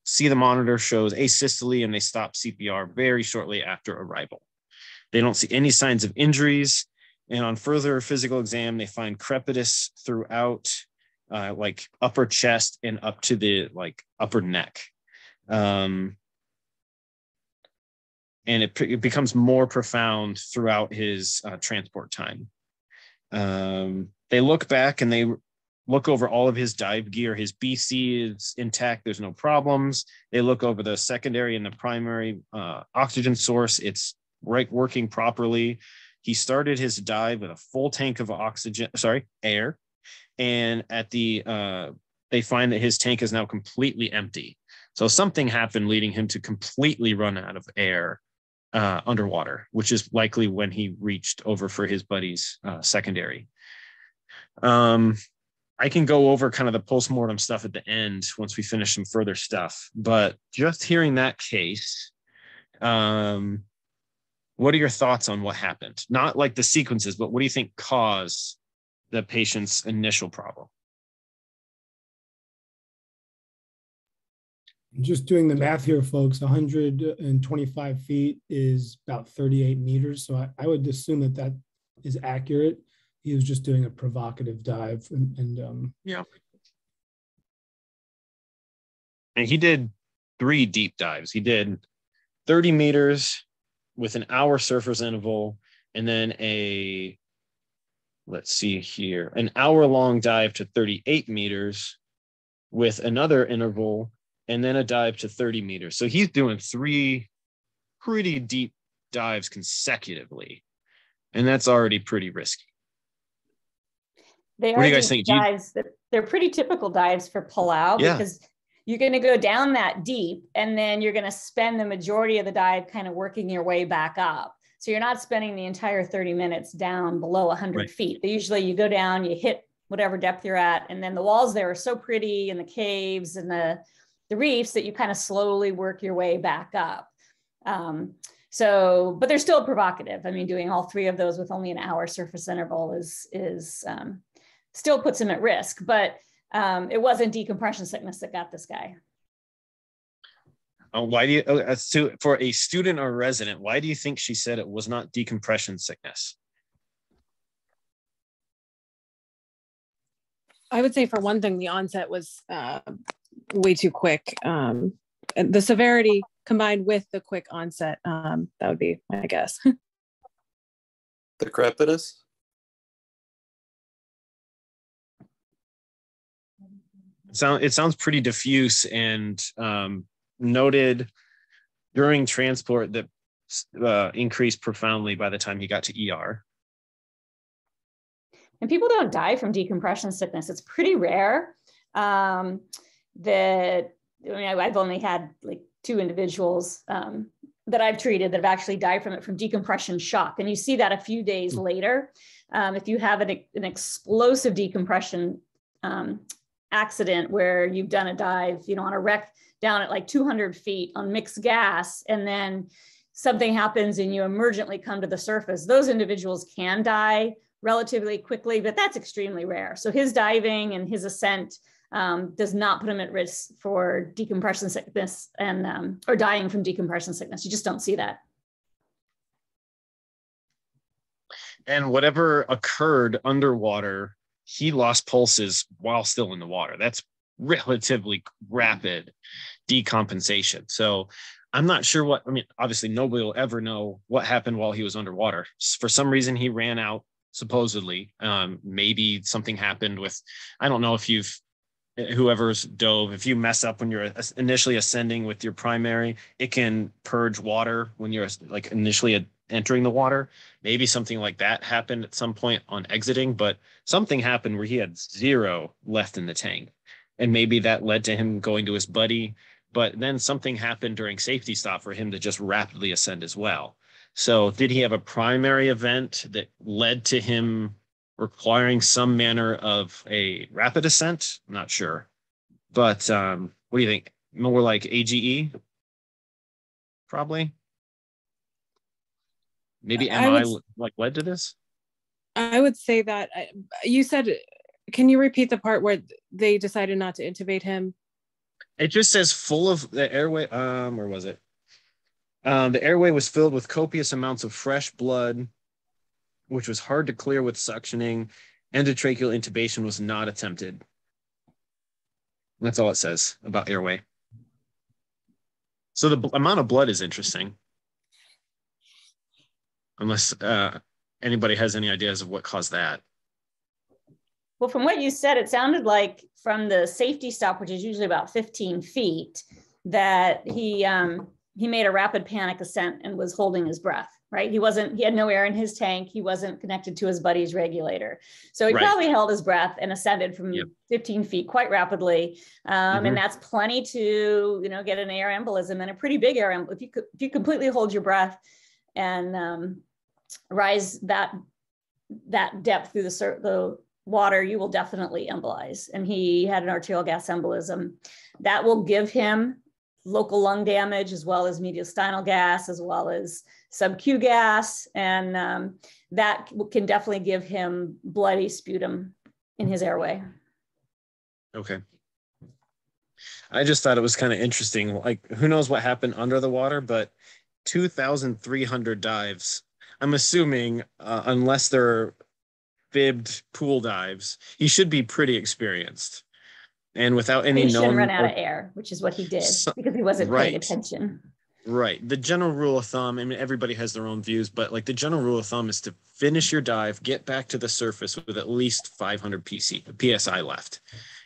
see the monitor shows asystole, and they stop CPR very shortly after arrival. They don't see any signs of injuries, and on further physical exam, they find crepitus throughout, like upper chest and up to the like upper neck. And it becomes more profound throughout his transport time. They look back and they look over all of his dive gear. His BC is intact. There's no problems. They look over the secondary and the primary oxygen source. It's working properly. He started his dive with a full tank of air. And at they find that his tank is now completely empty. So something happened leading him to completely run out of air underwater, which is likely when he reached over for his buddy's secondary. I can go over kind of the postmortem stuff at the end once we finish some further stuff, but just hearing that case, what are your thoughts on what happened? Not like the sequences, but what do you think caused the patient's initial problem? Just doing the math here, folks, 125 feet is about 38 meters. So I would assume that is accurate. He was just doing a provocative dive. Yeah. And he did 3 deep dives. He did 30 meters with an hour surface interval, and then let's see here, an hour-long dive to 38 meters with another interval, and then a dive to 30 meters. So he's doing 3 pretty deep dives consecutively, and that's already pretty risky. They What are do you guys deep think? dives. They're pretty typical dives for pull-out because you're going to go down that deep, and then you're going to spend the majority of the dive kind of working your way back up. So you're not spending the entire 30 minutes down below 100 feet. Usually you go down, you hit whatever depth you're at, and then the walls there are so pretty, and the caves and the reefs, that you kind of slowly work your way back up. But they're still provocative. I mean, doing all 3 of those with only an hour surface interval is still puts him at risk, but it wasn't decompression sickness that got this guy. Why do you, for a student or resident, why do you think she said it was not decompression sickness? I would say, for one thing, the onset was way too quick. The severity combined with the quick onset, that would be my guess. The crepitus? It sounds pretty diffuse, and noted during transport that increased profoundly by the time he got to ER. And people don't die from decompression sickness. It's pretty rare. I've only had like 2 individuals that I've treated that have actually died from it, from decompression shock. And you see that a few days later. If you have an explosive decompression accident where you've done a dive, on a wreck down at like 200 feet on mixed gas, and then something happens and you emergently come to the surface, those individuals can die relatively quickly, but that's extremely rare. So his diving and his ascent does not put him at risk for decompression sickness and or dying from decompression sickness. You just don't see that. And whatever occurred underwater, he lost pulses while still in the water. That's relatively rapid decompensation. So I'm not sure obviously nobody will ever know what happened while he was underwater. For some reason, he ran out, supposedly. Maybe something happened with, I don't know if whoever's dove, if you mess up when you're initially ascending with your primary, it can purge water when you're like initially entering the water. Maybe something like that happened at some point on exiting, but something happened where he had 0 left in the tank. And maybe that led to him going to his buddy, but then something happened during safety stop for him to just rapidly ascend as well. So did he have a primary event that led to him requiring some manner of a rapid ascent? I'm not sure. But what do you think? More like AGE? Probably. Maybe MI led to this? I would say that you said, can you repeat the part where they decided not to intubate him? It just says full of the airway. Where was it? The airway was filled with copious amounts of fresh blood, which was hard to clear with suctioning. Endotracheal intubation was not attempted. That's all it says about airway. So the amount of blood is interesting. Unless anybody has any ideas of what caused that. Well, from what you said, it sounded like from the safety stop, which is usually about 15 feet, that he made a rapid panic ascent and was holding his breath, right? He had no air in his tank. He wasn't connected to his buddy's regulator. So he probably held his breath and ascended from 15 feet quite rapidly. And that's plenty to, get an air embolism, and a pretty big air embolism. If you completely hold your breath and rise that depth through the water, you will definitely embolize. And he had an arterial gas embolism that will give him local lung damage, as well as mediastinal gas, as well as sub-Q gas. And that can definitely give him bloody sputum in his airway. Okay. I just thought it was kind of interesting. Like, who knows what happened under the water, but 2,300 dives. I'm assuming, unless they're fibbed pool dives, he should be pretty experienced. And without any he shouldn't known run out of air, which is what he did, because he wasn't paying attention. Right. The general rule of thumb, I mean, everybody has their own views, but like the general rule of thumb is to finish your dive, get back to the surface with at least 500 PSI left.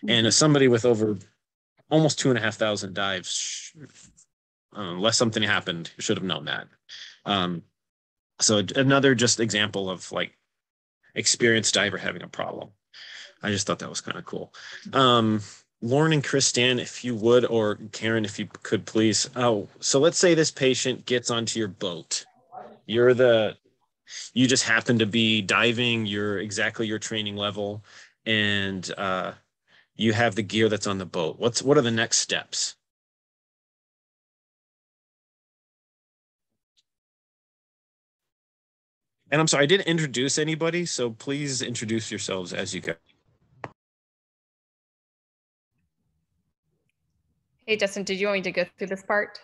And as somebody with over almost 2,500 dives, unless something happened, should have known that. So another just example of like experienced diver having a problem. I just thought that was kind of cool. Lauren and Kristan, if you would, or Karen, if you could please. Oh, so let's say this patient gets onto your boat. You just happen to be diving, you're exactly your training level, and you have the gear that's on the boat. What are the next steps? And I'm sorry, I didn't introduce anybody, so please introduce yourselves as you go. Hey, Justin, did you want me to go through this part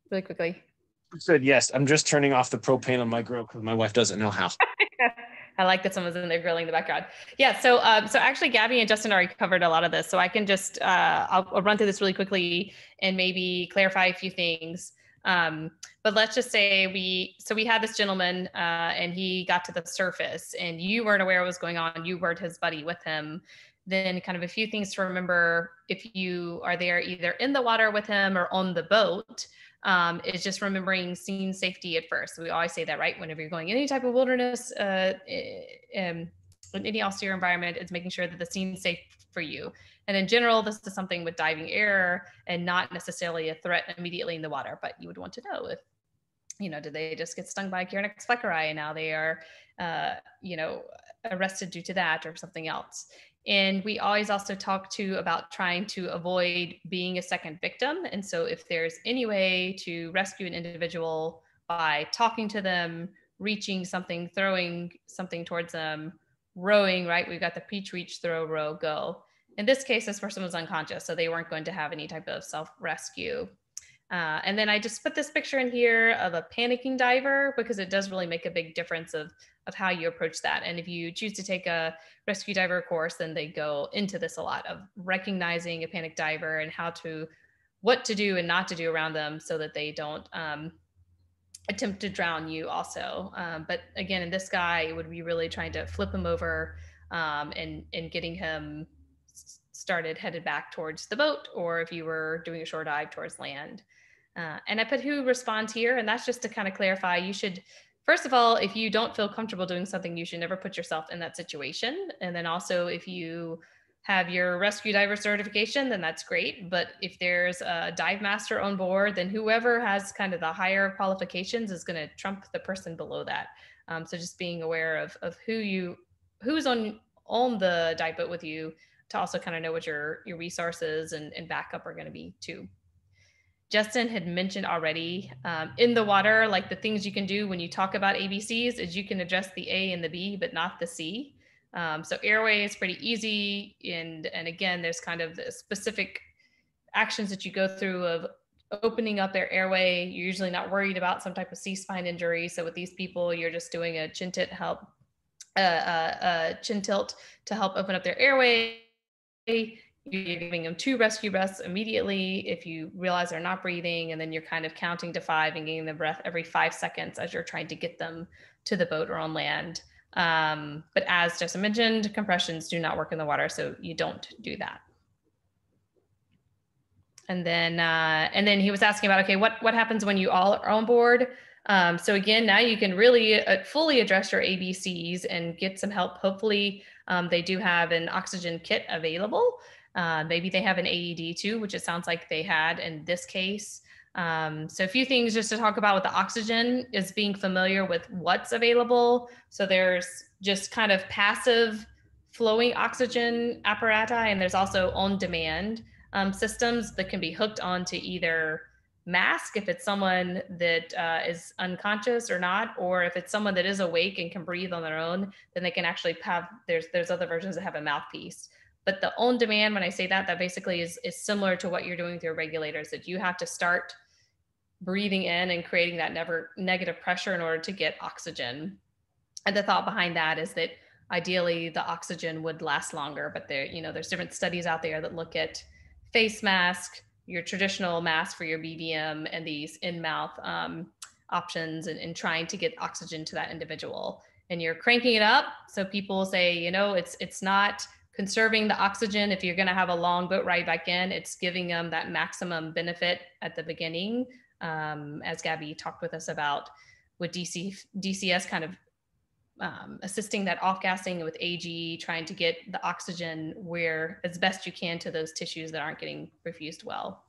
really quickly? I said yes. I'm just turning off the propane on my grill because my wife doesn't know how. I like that someone's in there grilling in the background. Yeah, so actually Gabby and Justin already covered a lot of this, so I can just I'll run through this really quickly and maybe clarify a few things. But let's just say we had this gentleman and he got to the surface and you weren't aware what was going on. You weren't his buddy with him. Then kind of a few things to remember if you are there either in the water with him or on the boat. Is just remembering scene safety at first. We always say that, right? Whenever you're going any type of wilderness, in any austere environment, it's making sure that the scene's safe for you. And in general, this is something with diving error and not necessarily a threat immediately in the water, but you would want to know if, did they just get stung by a Chironex fleckeri and now they are, arrested due to that or something else. And we always also talk about trying to avoid being a second victim. And so if there's any way to rescue an individual by talking to them, reaching something, throwing something towards them, rowing, right? We've got the peach, reach, throw, row, go. In this case, this person was unconscious, so they weren't going to have any type of self-rescue. And then I just put this picture in here of a panicking diver because it does really make a big difference of how you approach that. And if you choose to take a rescue diver course, then they go into this a lot of recognizing a panic diver and what to do and not to do around them so that they don't attempt to drown you also. But again, in this guy, it would be really trying to flip him over and getting him started, headed back towards the boat, or if you were doing a shore dive towards land. And I put who responds here, and that's just to kind of clarify, you should, first of all, if you don't feel comfortable doing something, you should never put yourself in that situation. And then also if you have your rescue diver certification, then that's great. But if there's a dive master on board, then whoever has kind of the higher qualifications is going to trump the person below that. So just being aware of who's on the dive boat with you to also kind of know what your resources and backup are going to be too. Justin had mentioned already in the water, like the things you can do when you talk about ABCs is you can address the A and the B, but not the C. So airway is pretty easy. And again, there's kind of the specific actions that you go through of opening up their airway. You're usually not worried about some type of C-spine injury. So with these people, you're just doing a chin tilt to help open up their airway. You're giving them 2 rescue breaths immediately if you realize they're not breathing, and then you're kind of counting to 5 and getting the breath every 5 seconds as you're trying to get them to the boat or on land. But as Justin mentioned, compressions do not work in the water, so you don't do that. And then he was asking about, okay, what happens when you all are on board? So again, now you can really fully address your ABCs and get some help. Hopefully they do have an oxygen kit available. Maybe they have an AED too, which it sounds like they had in this case. So a few things just to talk about with the oxygen is being familiar with what's available. So there's just kind of passive flowing oxygen apparati, and there's also on-demand systems that can be hooked onto either mask if it's someone that is unconscious or not, or if it's someone that is awake and can breathe on their own, then they can actually have, there's other versions that have a mouthpiece. But the on demand, when I say that basically is similar to what you're doing with your regulators, that you have to start breathing in and creating that negative pressure in order to get oxygen. And the thought behind that is that ideally the oxygen would last longer, but there's different studies out there that look at face mask, your traditional mask for your BVM and these in-mouth options and trying to get oxygen to that individual. And you're cranking it up. So people say, you know, it's not conserving the oxygen if you're going to have a long boat ride back in. It's giving them that maximum benefit at the beginning, as Gabby talked with us about, with DCS kind of assisting that off-gassing with AG, trying to get the oxygen where as best you can to those tissues that aren't getting perfused well.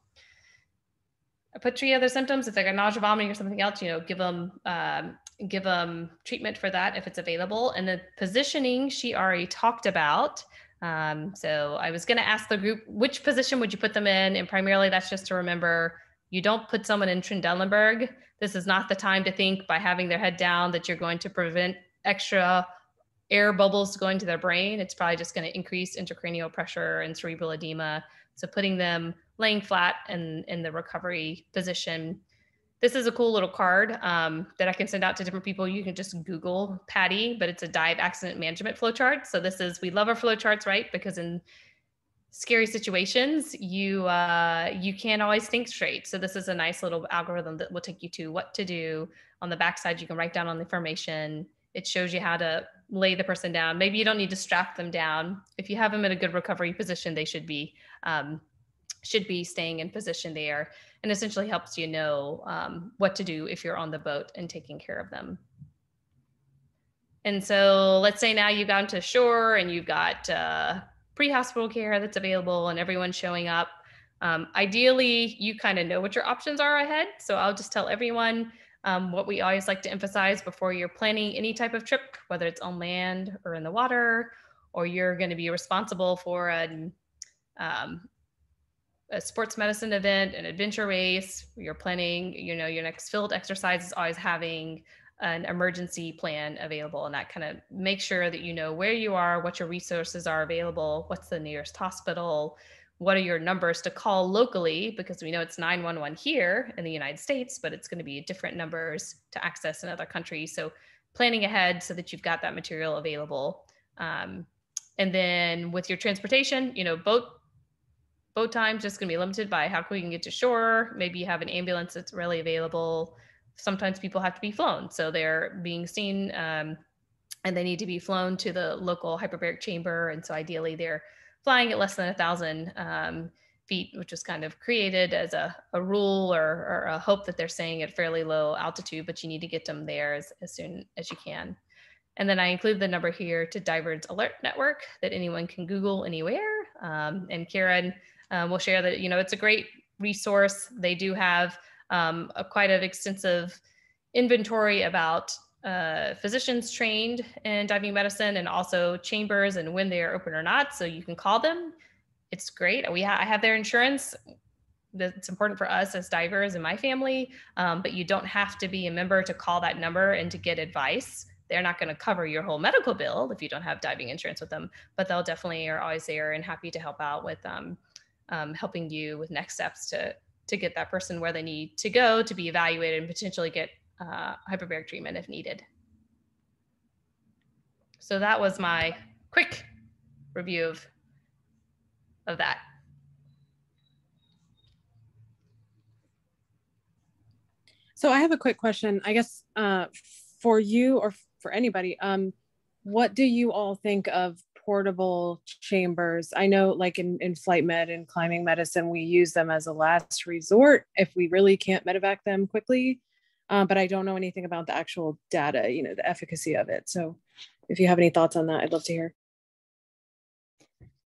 I put 3 other symptoms. If they got nausea, vomiting, or something else, you know, give them treatment for that if it's available. And the positioning she already talked about. So I was going to ask the group, which position would you put them in? And primarily that's just to remember, you don't put someone in Trendelenburg. This is not the time to think by having their head down that you're going to prevent extra air bubbles going to their brain. It's probably just going to increase intracranial pressure and cerebral edema. So putting them laying flat in the recovery position. This is a cool little card that I can send out to different people. You can just Google PADI, but it's a dive accident management flowchart. So this is, we love our flowcharts, right? Because in scary situations, you can't always think straight. So this is a nice little algorithm that will take you to what to do. On the backside, you can write down on the information. It shows you how to lay the person down. Maybe you don't need to strap them down. If you have them in a good recovery position, they should be staying in position there, and essentially helps you know what to do if you're on the boat and taking care of them. And so let's say now you've gotten to shore and you've got pre-hospital care that's available and everyone's showing up. Ideally, you kind of know what your options are ahead. So I'll just tell everyone what we always like to emphasize before you're planning any type of trip, whether it's on land or in the water, or you're going to be responsible for a sports medicine event, an adventure race, you're planning, you know, your next field exercise is always having an emergency plan available, and that kind of makes sure that you know where you are, what your resources are available, what's the nearest hospital, what are your numbers to call locally, because we know it's 911 here in the United States, but it's going to be different numbers to access in other countries. So planning ahead so that you've got that material available. And then with your transportation, you know, boat time's just going to be limited by how quick you can get to shore. Maybe you have an ambulance that's readily available. Sometimes people have to be flown. So they're being seen and they need to be flown to the local hyperbaric chamber. And so ideally they're flying at less than 1,000 feet, which was kind of created as a rule or a hope that they're staying at fairly low altitude, but you need to get them there as soon as you can. And then I include the number here to Divers Alert Network that anyone can Google anywhere. And Karen will share that, you know, it's a great resource. They do have quite an extensive inventory about physicians trained in diving medicine and also chambers and when they are open or not. So you can call them. It's great. I have their insurance. It's important for us as divers and my family, but you don't have to be a member to call that number and to get advice. They're not going to cover your whole medical bill if you don't have diving insurance with them, but they'll definitely are always there and happy to help out with helping you with next steps to get that person where they need to go to be evaluated and potentially get hyperbaric treatment if needed. So that was my quick review of that. So I have a quick question, I guess, for you or for anybody. What do you all think of portable chambers? I know like in flight med and climbing medicine, we use them as a last resort if we really can't medevac them quickly. But I don't know anything about the actual data, you know, the efficacy of it. So if you have any thoughts on that, I'd love to hear.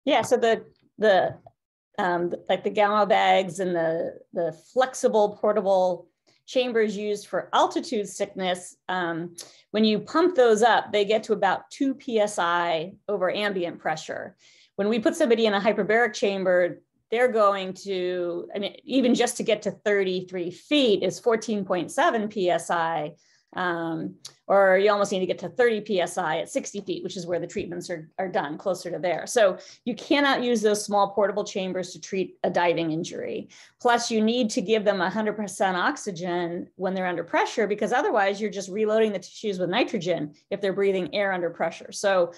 Yeah, so like the gamma bags and the flexible portable chambers used for altitude sickness, when you pump those up, they get to about 2 PSI over ambient pressure. When we put somebody in a hyperbaric chamber, they're going to, I mean, even just to get to 33 feet is 14.7 PSI, or you almost need to get to 30 PSI at 60 feet, which is where the treatments are done, closer to there. So you cannot use those small portable chambers to treat a diving injury. Plus you need to give them 100% oxygen when they're under pressure, because otherwise you're just reloading the tissues with nitrogen if they're breathing air under pressure. So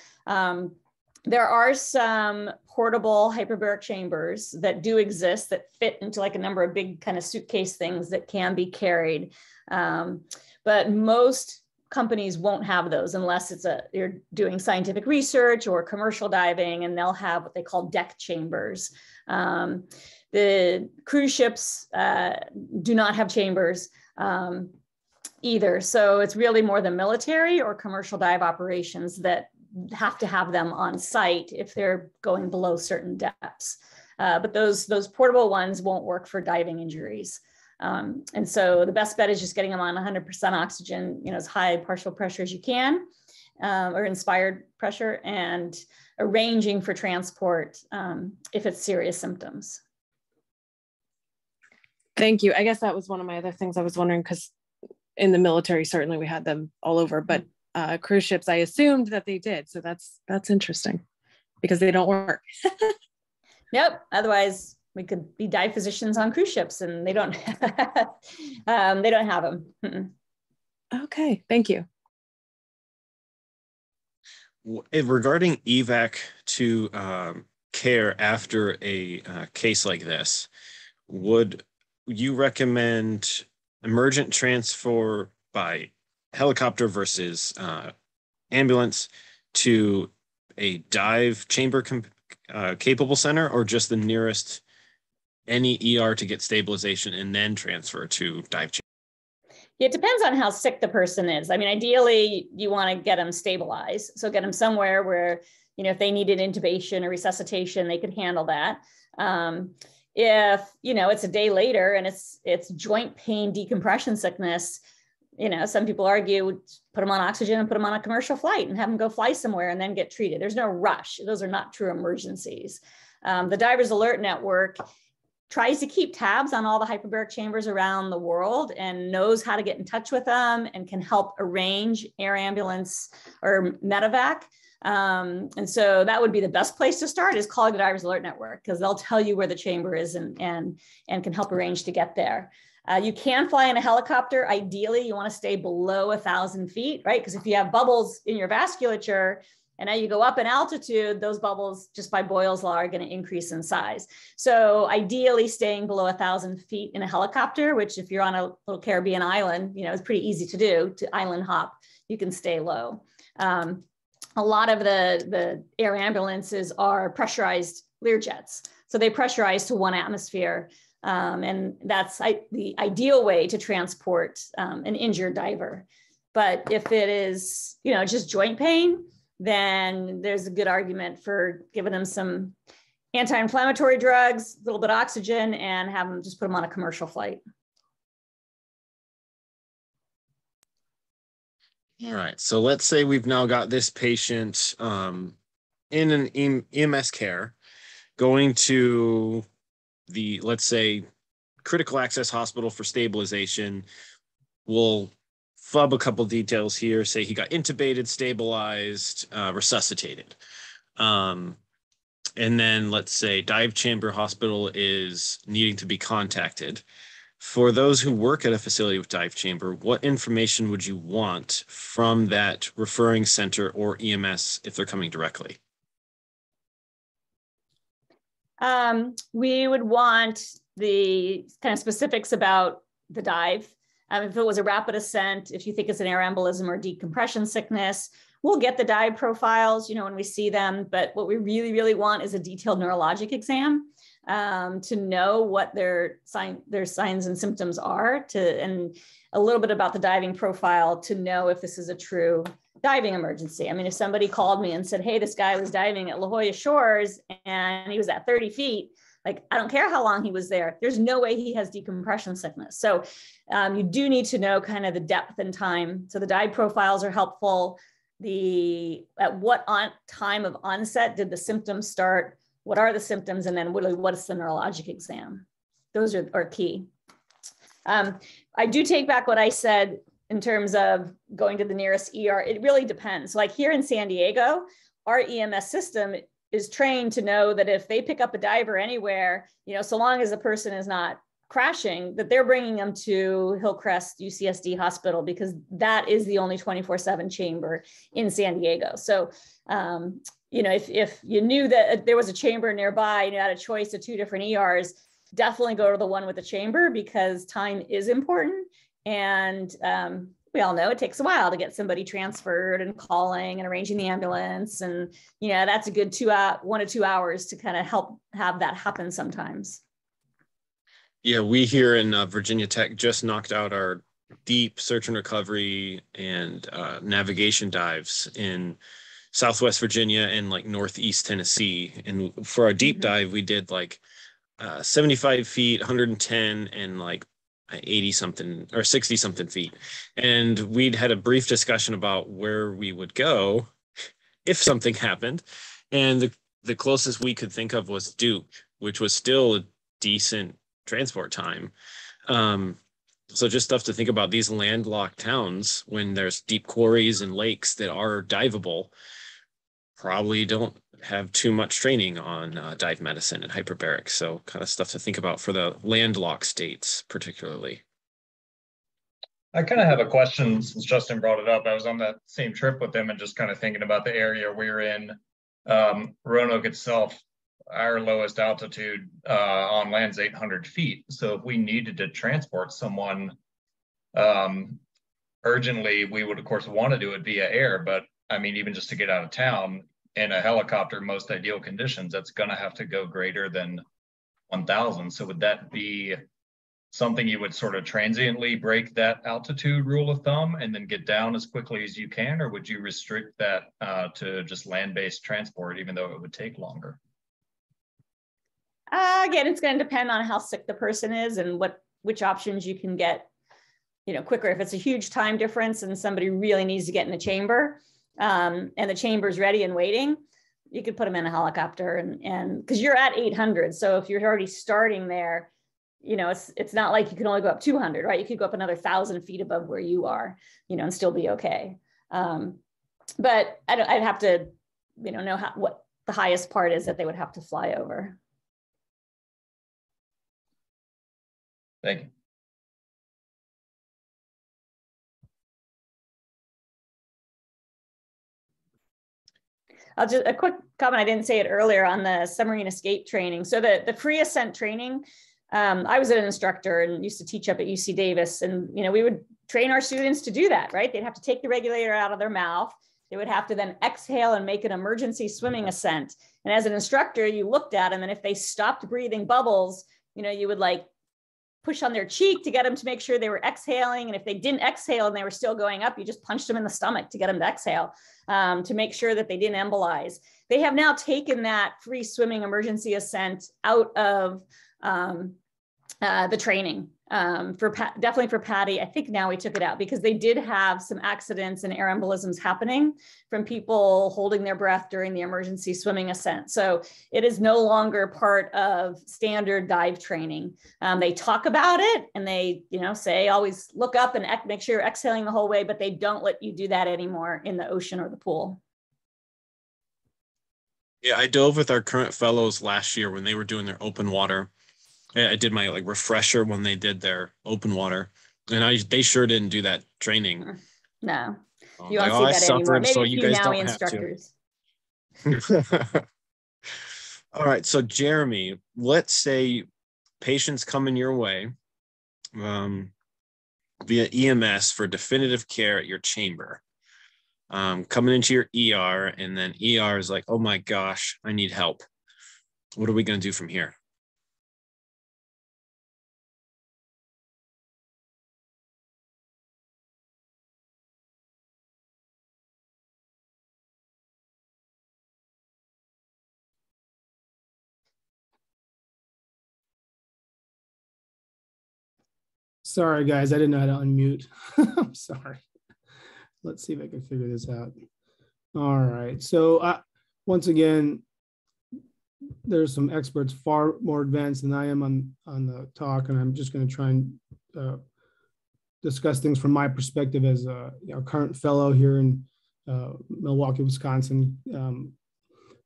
There are some portable hyperbaric chambers that do exist that fit into like a number of big kind of suitcase things that can be carried. But most companies won't have those unless you're doing scientific research or commercial diving, and they'll have what they call deck chambers. The cruise ships do not have chambers either. So it's really more the military or commercial dive operations that have to have them on site if they're going below certain depths. But those portable ones won't work for diving injuries. And so the best bet is just getting them on 100% oxygen, as high partial pressure as you can, or inspired pressure, and arranging for transport if it's serious symptoms. Thank you. I guess that was one of my other things I was wondering, because in the military, certainly we had them all over, but cruise ships, I assumed that they did. So that's interesting, because they don't work. Yep. Otherwise, we could be dive physicians on cruise ships, and they don't they don't have them. Okay. Thank you. Regarding evac to care after a case like this, would you recommend emergent transfer by helicopter versus ambulance to a dive chamber capable center, or just the nearest any ER to get stabilization and then transfer to dive chamber? It depends on how sick the person is. I mean, ideally, you want to get them stabilized. So get them somewhere where, if they needed intubation or resuscitation, they could handle that. If, it's a day later and it's joint pain, decompression sickness, some people argue, put them on oxygen and put them on a commercial flight and have them go fly somewhere and then get treated. There's no rush. Those are not true emergencies. The Divers Alert Network tries to keep tabs on all the hyperbaric chambers around the world and knows how to get in touch with them and can help arrange air ambulance or medevac. And so that would be the best place to start, is calling the Divers Alert Network, because they'll tell you where the chamber is and can help arrange to get there. You can fly in a helicopter. Ideally, you want to stay below 1,000 feet, right? Because if you have bubbles in your vasculature and now you go up in altitude, those bubbles, just by Boyle's law, are going to increase in size. So ideally staying below 1,000 feet in a helicopter, which if you're on a little Caribbean island, it's pretty easy to do, to island hop, you can stay low. A lot of the air ambulances are pressurized Learjets. So they pressurize to 1 atmosphere. And that's the ideal way to transport an injured diver. But if it is, just joint pain, then there's a good argument for giving them some anti-inflammatory drugs, a little bit of oxygen, and have them just put them on a commercial flight. All right. So let's say we've now got this patient in an EMS care, going to the, let's say, critical access hospital for stabilization. We'll fub a couple details here, say he got intubated, stabilized, resuscitated. And then let's say dive chamber hospital is needing to be contacted. For those who work at a facility with dive chamber, what information would you want from that referring center or EMS if they're coming directly? We would want the kind of specifics about the dive. If it was a rapid ascent, if you think it's an air embolism or decompression sickness, we'll get the dive profiles, when we see them. But what we really, really want is a detailed neurologic exam to know what their signs and symptoms are, and a little bit about the diving profile to know if this is a true diving emergency. I mean, if somebody called me and said, hey, this guy was diving at La Jolla Shores and he was at 30 feet, like, I don't care how long he was there, there's no way he has decompression sickness. So you do need to know kind of the depth and time. So the dive profiles are helpful. At what time of onset did the symptoms start? What are the symptoms? And then what's the neurologic exam? Those are key. I do take back what I said in terms of going to the nearest ER. It really depends. So like here in San Diego, our EMS system is trained to know that if they pick up a diver anywhere, so long as the person is not crashing, that they're bringing them to Hillcrest UCSD Hospital, because that is the only 24/7 chamber in San Diego. So you know, if you knew that there was a chamber nearby and you had a choice of 2 different ERs, definitely go to the one with the chamber, because time is important. And we all know it takes a while to get somebody transferred and calling and arranging the ambulance. And, you know, that's a good 1 to 2 hours to kind of help have that happen sometimes. Yeah, we here in Virginia Tech just knocked out our deep search and recovery and navigation dives in Southwest Virginia and like Northeast Tennessee. And for our deep dive, we did like 75 feet, 110, and like 80 something or 60 something feet. And we'd had a brief discussion about where we would go if something happened. And the closest we could think of was Duke, which was still a decent transport time. So just stuff to think about. These landlocked towns, when there's deep quarries and lakes that are diveable, probably don't have too much training on dive medicine and hyperbarics. So kind of stuff to think about for the landlocked states, particularly. I kind of have a question since Justin brought it up. I was on that same trip with them and just kind of thinking about the area we're in. Roanoke itself, our lowest altitude on land is 800 feet. So if we needed to transport someone urgently, we would of course want to do it via air. But I mean, even just to get out of town in a helicopter, most ideal conditions, that's going to have to go greater than 1,000. So would that be something you would sort of transiently break that altitude rule of thumb and then get down as quickly as you can? Or would you restrict that to just land-based transport, even though it would take longer? Again, it's going to depend on how sick the person is and which options you can get, you know, quicker. If it's a huge time difference and somebody really needs to get in the chamber, and the chamber's ready and waiting, you could put them in a helicopter and because you're at 800. So if you're already starting there, you know, it's not like you can only go up 200, right? You could go up another 1,000 feet above where you are, you know, and still be okay. But I'd have to, you know what the highest part is that they would have to fly over. Thank you. A quick comment, I didn't say it earlier on the submarine escape training. So the free ascent training, I was an instructor and used to teach up at UC Davis, and you know, we would train our students to do that, right? They'd have to take the regulator out of their mouth. They would have to then exhale and make an emergency swimming ascent. And as an instructor, you looked at them, and if they stopped breathing bubbles, you know, you would like push on their cheek to get them to make sure they were exhaling. And if they didn't exhale and they were still going up, you just punched them in the stomach to get them to exhale, to make sure that they didn't embolize. They have now taken that free swimming emergency ascent out of the training definitely for Patty. I think now we took it out because they did have some accidents and air embolisms happening from people holding their breath during the emergency swimming ascent. So it is no longer part of standard dive training. They talk about it and they, you know, say always look up and make sure you're exhaling the whole way, but they don't let you do that anymore in the ocean or the pool. Yeah, I dove with our current fellows last year when they were doing their open water. I did my like refresher when they did their open water, and they sure didn't do that training. No, you won't see that anymore. Maybe so a you few guys NAUI don't instructors. Have to. All right, so Jeremy, let's say patients coming your way via EMS for definitive care at your chamber. Coming into your ER, and then ER is like, oh my gosh, I need help. What are we going to do from here? Sorry, guys, I didn't know how to unmute. I'm sorry. Let's see if I can figure this out. All right. So once again, there's some experts far more advanced than I am on the talk, and I'm just going to try and discuss things from my perspective as a current fellow here in Milwaukee, Wisconsin,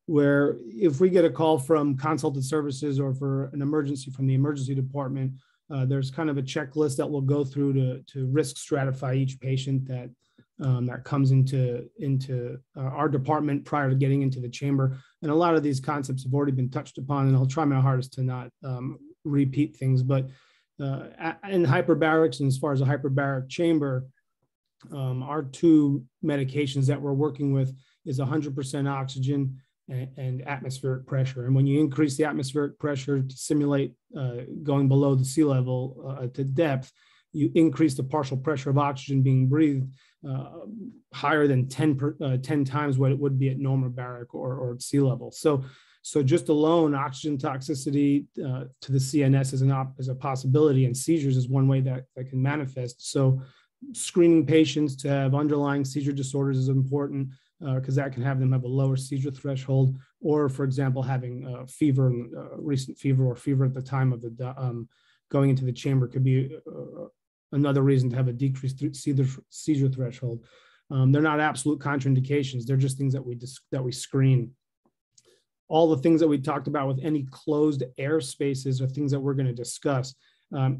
where if we get a call from consultant services or for an emergency from the emergency department, there's kind of a checklist that we'll go through to risk stratify each patient that that comes into our department prior to getting into the chamber. And a lot of these concepts have already been touched upon, and I'll try my hardest to not repeat things. But in hyperbarics, and as far as a hyperbaric chamber, our two medications that we're working with is 100% oxygen and atmospheric pressure. And when you increase the atmospheric pressure to simulate going below the sea level to depth, you increase the partial pressure of oxygen being breathed higher than 10 times what it would be at normal baric or at sea level. So just alone, oxygen toxicity to the CNS is a possibility, and seizures is one way that can manifest. So screening patients to have underlying seizure disorders is important, because that can have them have a lower seizure threshold, or, for example, having fever, recent fever, or fever at the time of the going into the chamber could be another reason to have a decreased seizure threshold. They're not absolute contraindications; they're just things that we screen. All the things that we talked about with any closed air spaces are things that we're going to discuss.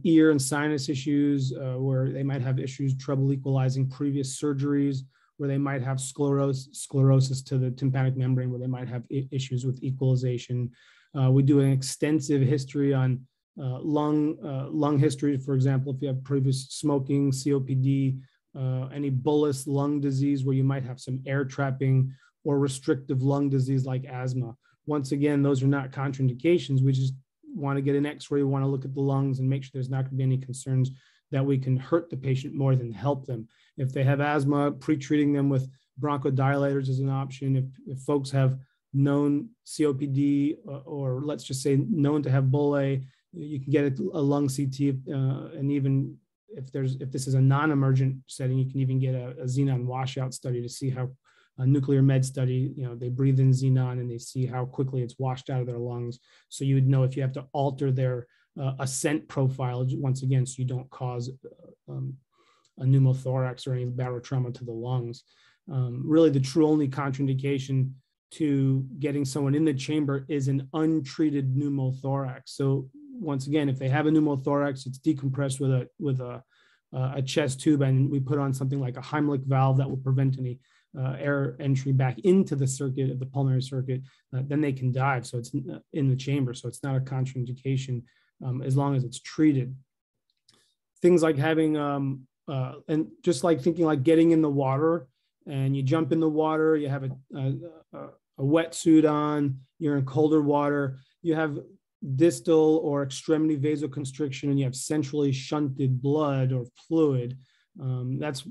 Ear and sinus issues, where they might have issues, trouble equalizing previous surgeries, where they might have sclerosis to the tympanic membrane, where they might have issues with equalization. We do an extensive history on lung history. For example, if you have previous smoking, COPD, any bullous lung disease where you might have some air trapping, or restrictive lung disease like asthma. Once again, those are not contraindications. We just want to get an x-ray, we want to look at the lungs and make sure there's not going to be any concerns that we can hurt the patient more than help them. If they have asthma, pre-treating them with bronchodilators is an option. If folks have known COPD, or let's just say known to have bullae, you can get a lung CT, and even if this is a non-emergent setting, you can even get a xenon washout study to see how a nuclear med study, they breathe in xenon and they see how quickly it's washed out of their lungs. So you would know if you have to alter their ascent profile, once again, so you don't cause a pneumothorax or any barotrauma to the lungs. Really, the true only contraindication to getting someone in the chamber is an untreated pneumothorax. So once again, if they have a pneumothorax, it's decompressed with a chest tube, and we put on something like a Heimlich valve that will prevent any air entry back into the circuit of the pulmonary circuit, then they can dive. So it's in the chamber. So it's not a contraindication as long as it's treated. Things like having, and just like thinking like getting in the water, and you jump in the water, you have a wetsuit on, you're in colder water, you have distal or extremity vasoconstriction, and you have centrally shunted blood or fluid. That's,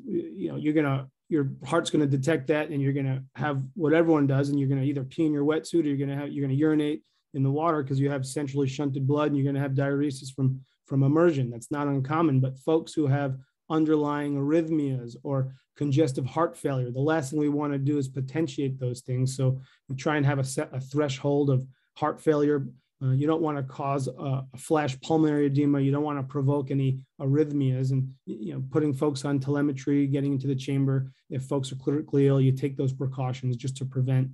your heart's going to detect that, and you're going to have what everyone does, and you're going to either pee in your wetsuit, or you're going to urinate in the water because you have centrally shunted blood, and you're going to have diuresis from immersion. That's not uncommon. But folks who have underlying arrhythmias or congestive heart failure, the last thing we want to do is potentiate those things. So we try and have a threshold of heart failure. You don't want to cause a flash pulmonary edema. You don't want to provoke any arrhythmias. And putting folks on telemetry, getting into the chamber, if folks are critically ill, you take those precautions just to prevent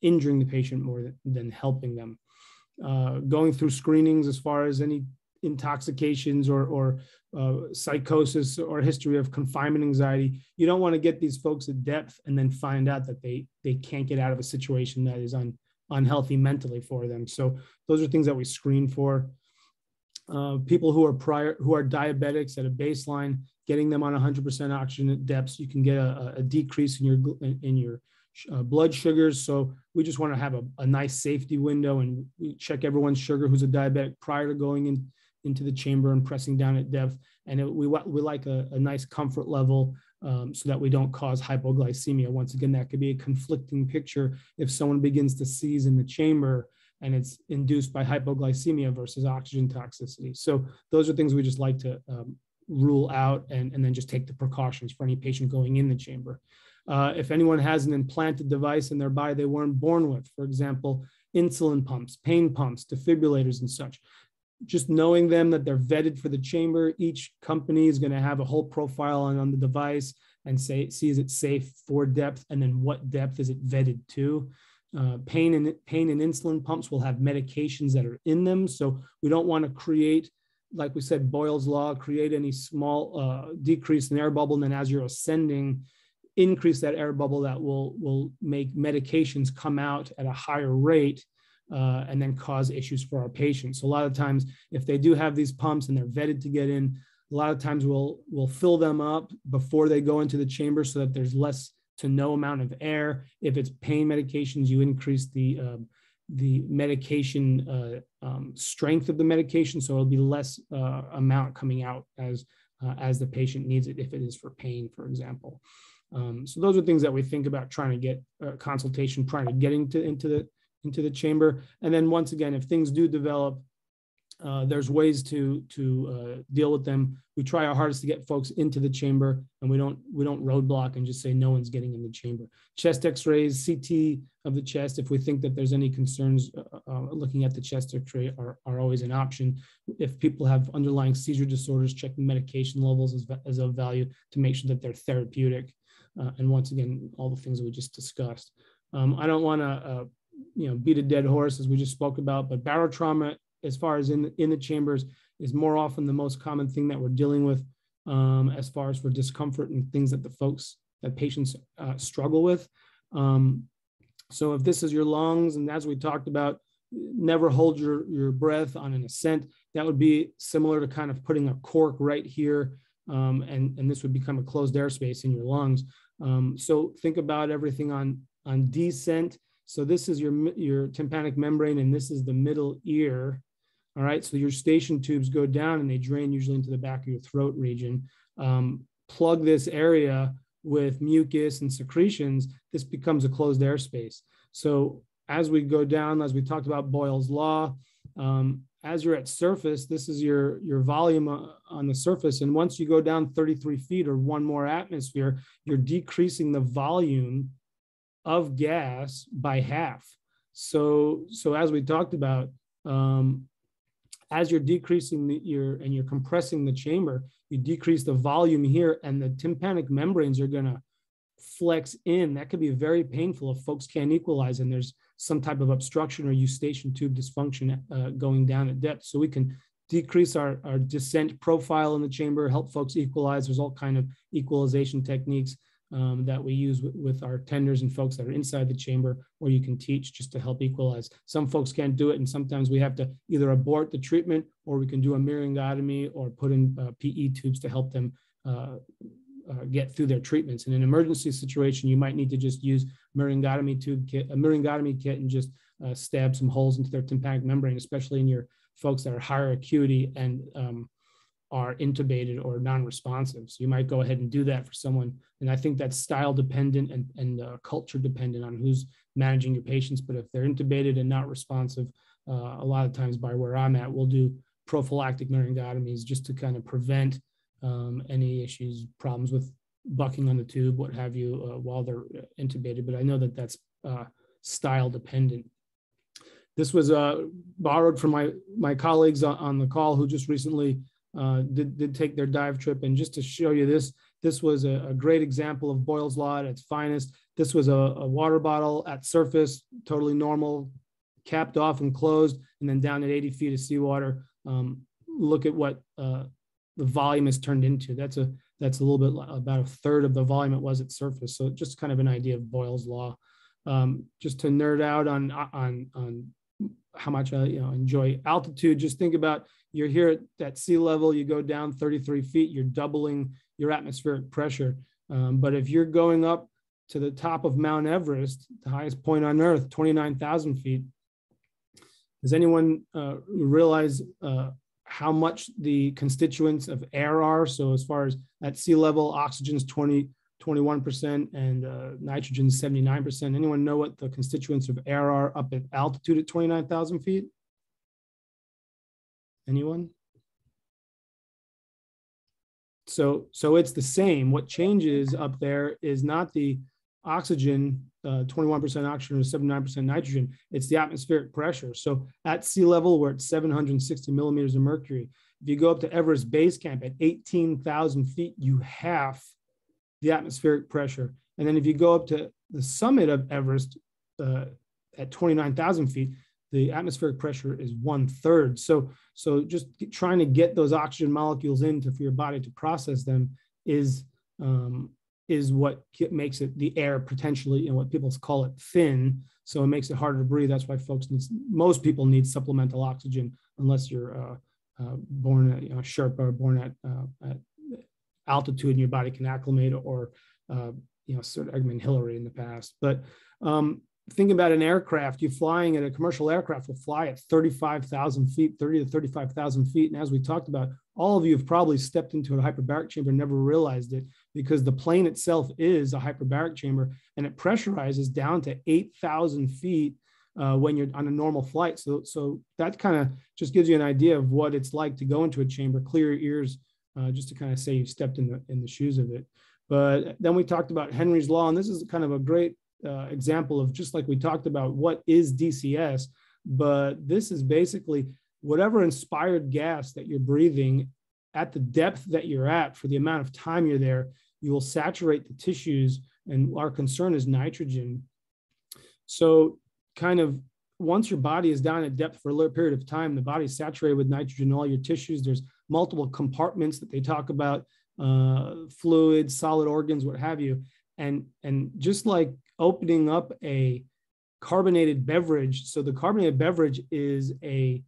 injuring the patient more than helping them. Going through screenings as far as any intoxications or psychosis or history of confinement anxiety. You don't want to get these folks at depth and then find out that they can't get out of a situation that is unhealthy mentally for them. So those are things that we screen for. People who are diabetics at a baseline, getting them on 100% oxygen at depths, you can get a decrease in your blood sugars. So we just want to have a nice safety window, and we check everyone's sugar who's a diabetic prior to going into the chamber and pressing down at depth. And we like a nice comfort level, so that we don't cause hypoglycemia. Once again, that could be a conflicting picture if someone begins to seize in the chamber and it's induced by hypoglycemia versus oxygen toxicity. So those are things we just like to rule out, and then just take the precautions for any patient going in the chamber. If anyone has an implanted device in their body they weren't born with, for example, insulin pumps, pain pumps, defibrillators and such, just knowing them that they're vetted for the chamber. Each company is going to have a whole profile on the device and see is it safe for depth, and then what depth is it vetted to. Pain and insulin pumps will have medications that are in them. So we don't want to create, like we said, Boyle's law, create any small decrease in air bubble, and then as you're ascending, increase that air bubble that will make medications come out at a higher rate and then cause issues for our patients. So a lot of times, if they do have these pumps and they're vetted to get in, a lot of times we'll fill them up before they go into the chamber so that there's less to no amount of air. If it's pain medications, you increase the medication strength of the medication, so it'll be less amount coming out as the patient needs it, if it is for pain, for example. So those are things that we think about trying to get consultation prior to getting into the chamber. And then once again, if things do develop, there's ways to deal with them. We try our hardest to get folks into the chamber, and we don't roadblock and just say no one's getting in the chamber. Chest X-rays, CT of the chest, if we think that there's any concerns, looking at the chest X-ray are always an option. If people have underlying seizure disorders, checking medication levels is of value to make sure that they're therapeutic. And once again, all the things that we just discussed. I don't want to beat a dead horse, as we just spoke about, but barotrauma, as far as in the chambers, is more often the most common thing that we're dealing with as far as for discomfort and things that patients struggle with. So if this is your lungs, and as we talked about, never hold your breath on an ascent. That would be similar to kind of putting a cork right here, and this would become a closed airspace in your lungs. So think about everything on descent. So this is your tympanic membrane, and this is the middle ear. All right, so your station tubes go down and they drain usually into the back of your throat region. Plug this area with mucus and secretions, this becomes a closed airspace. So as we go down, as we talked about Boyle's law, as you're at surface, this is your volume on the surface. And once you go down 33 feet or one more atmosphere, you're decreasing the volume of gas by half. So as we talked about, as you're decreasing and you're compressing the chamber, you decrease the volume here, and the tympanic membranes are going to flex in. That could be very painful if folks can't equalize and there's some type of obstruction or eustachian tube dysfunction going down at depth. So we can decrease our descent profile in the chamber, help folks equalize. There's all kind of equalization techniques that we use with our tenders and folks that are inside the chamber, or you can teach just to help equalize. Some folks can't do it, and sometimes we have to either abort the treatment, or we can do a myringotomy or put in PE tubes to help them get through their treatments. In an emergency situation, you might need to just use a myringotomy kit and just stab some holes into their tympanic membrane, especially in your folks that are higher acuity and are intubated or non-responsive. So you might go ahead and do that for someone. And I think that's style dependent and culture dependent on who's managing your patients. But if they're intubated and not responsive, a lot of times by where I'm at, we'll do prophylactic myringotomies just to kind of prevent any issues, problems with bucking on the tube, what have you, while they're intubated. But I know that that's style dependent. This was borrowed from my colleagues on the call who just recently did take their dive trip. And just to show you this was a great example of Boyle's law at its finest. This was a water bottle at surface, totally normal, capped off and closed, and then down at 80 feet of seawater. Look at what the volume has turned into. That's a little bit about a third of the volume it was at surface. So just kind of an idea of Boyle's law. Just to nerd out on how much I enjoy altitude. Just think about, you're here at sea level, you go down 33 feet, you're doubling your atmospheric pressure. But if you're going up to the top of Mount Everest, the highest point on Earth, 29,000 feet, does anyone realize how much the constituents of air are? So as far as at sea level, oxygen is 21% and nitrogen is 79%. Anyone know what the constituents of air are up at altitude at 29,000 feet? Anyone? So it's the same. What changes up there is not the oxygen, 21% oxygen or 79% nitrogen, it's the atmospheric pressure. So at sea level, we're at 760 millimeters of mercury. If you go up to Everest Base Camp at 18,000 feet, you half the atmospheric pressure. And then if you go up to the summit of Everest at 29,000 feet, the atmospheric pressure is 1/3. So just trying to get those oxygen molecules in for your body to process them is is what makes it the air potentially, what people call it thin. So it makes it harder to breathe. That's why most people need supplemental oxygen, unless you're born at Sherpa or born at altitude and your body can acclimate, or sort of Edmund Hillary in the past. But think about an aircraft. You're flying at a commercial aircraft will fly at 35,000 feet, 30 to 35,000 feet. And as we talked about, all of you have probably stepped into a hyperbaric chamber and never realized it, because the plane itself is a hyperbaric chamber, and it pressurizes down to 8,000 feet when you're on a normal flight. So that kind of just gives you an idea of what it's like to go into a chamber. Clear your ears, just to kind of say you've stepped in the shoes of it. But then we talked about Henry's Law, and this is kind of a great example of, just like we talked about, what is DCS, but this is basically whatever inspired gas that you're breathing at the depth that you're at for the amount of time you're there, you will saturate the tissues, and our concern is nitrogen. So kind of once your body is down at depth for a little period of time, the body's saturated with nitrogen in all your tissues. There's multiple compartments that they talk about, fluids, solid organs, what have you. And just like opening up a carbonated beverage, so the carbonated beverage is a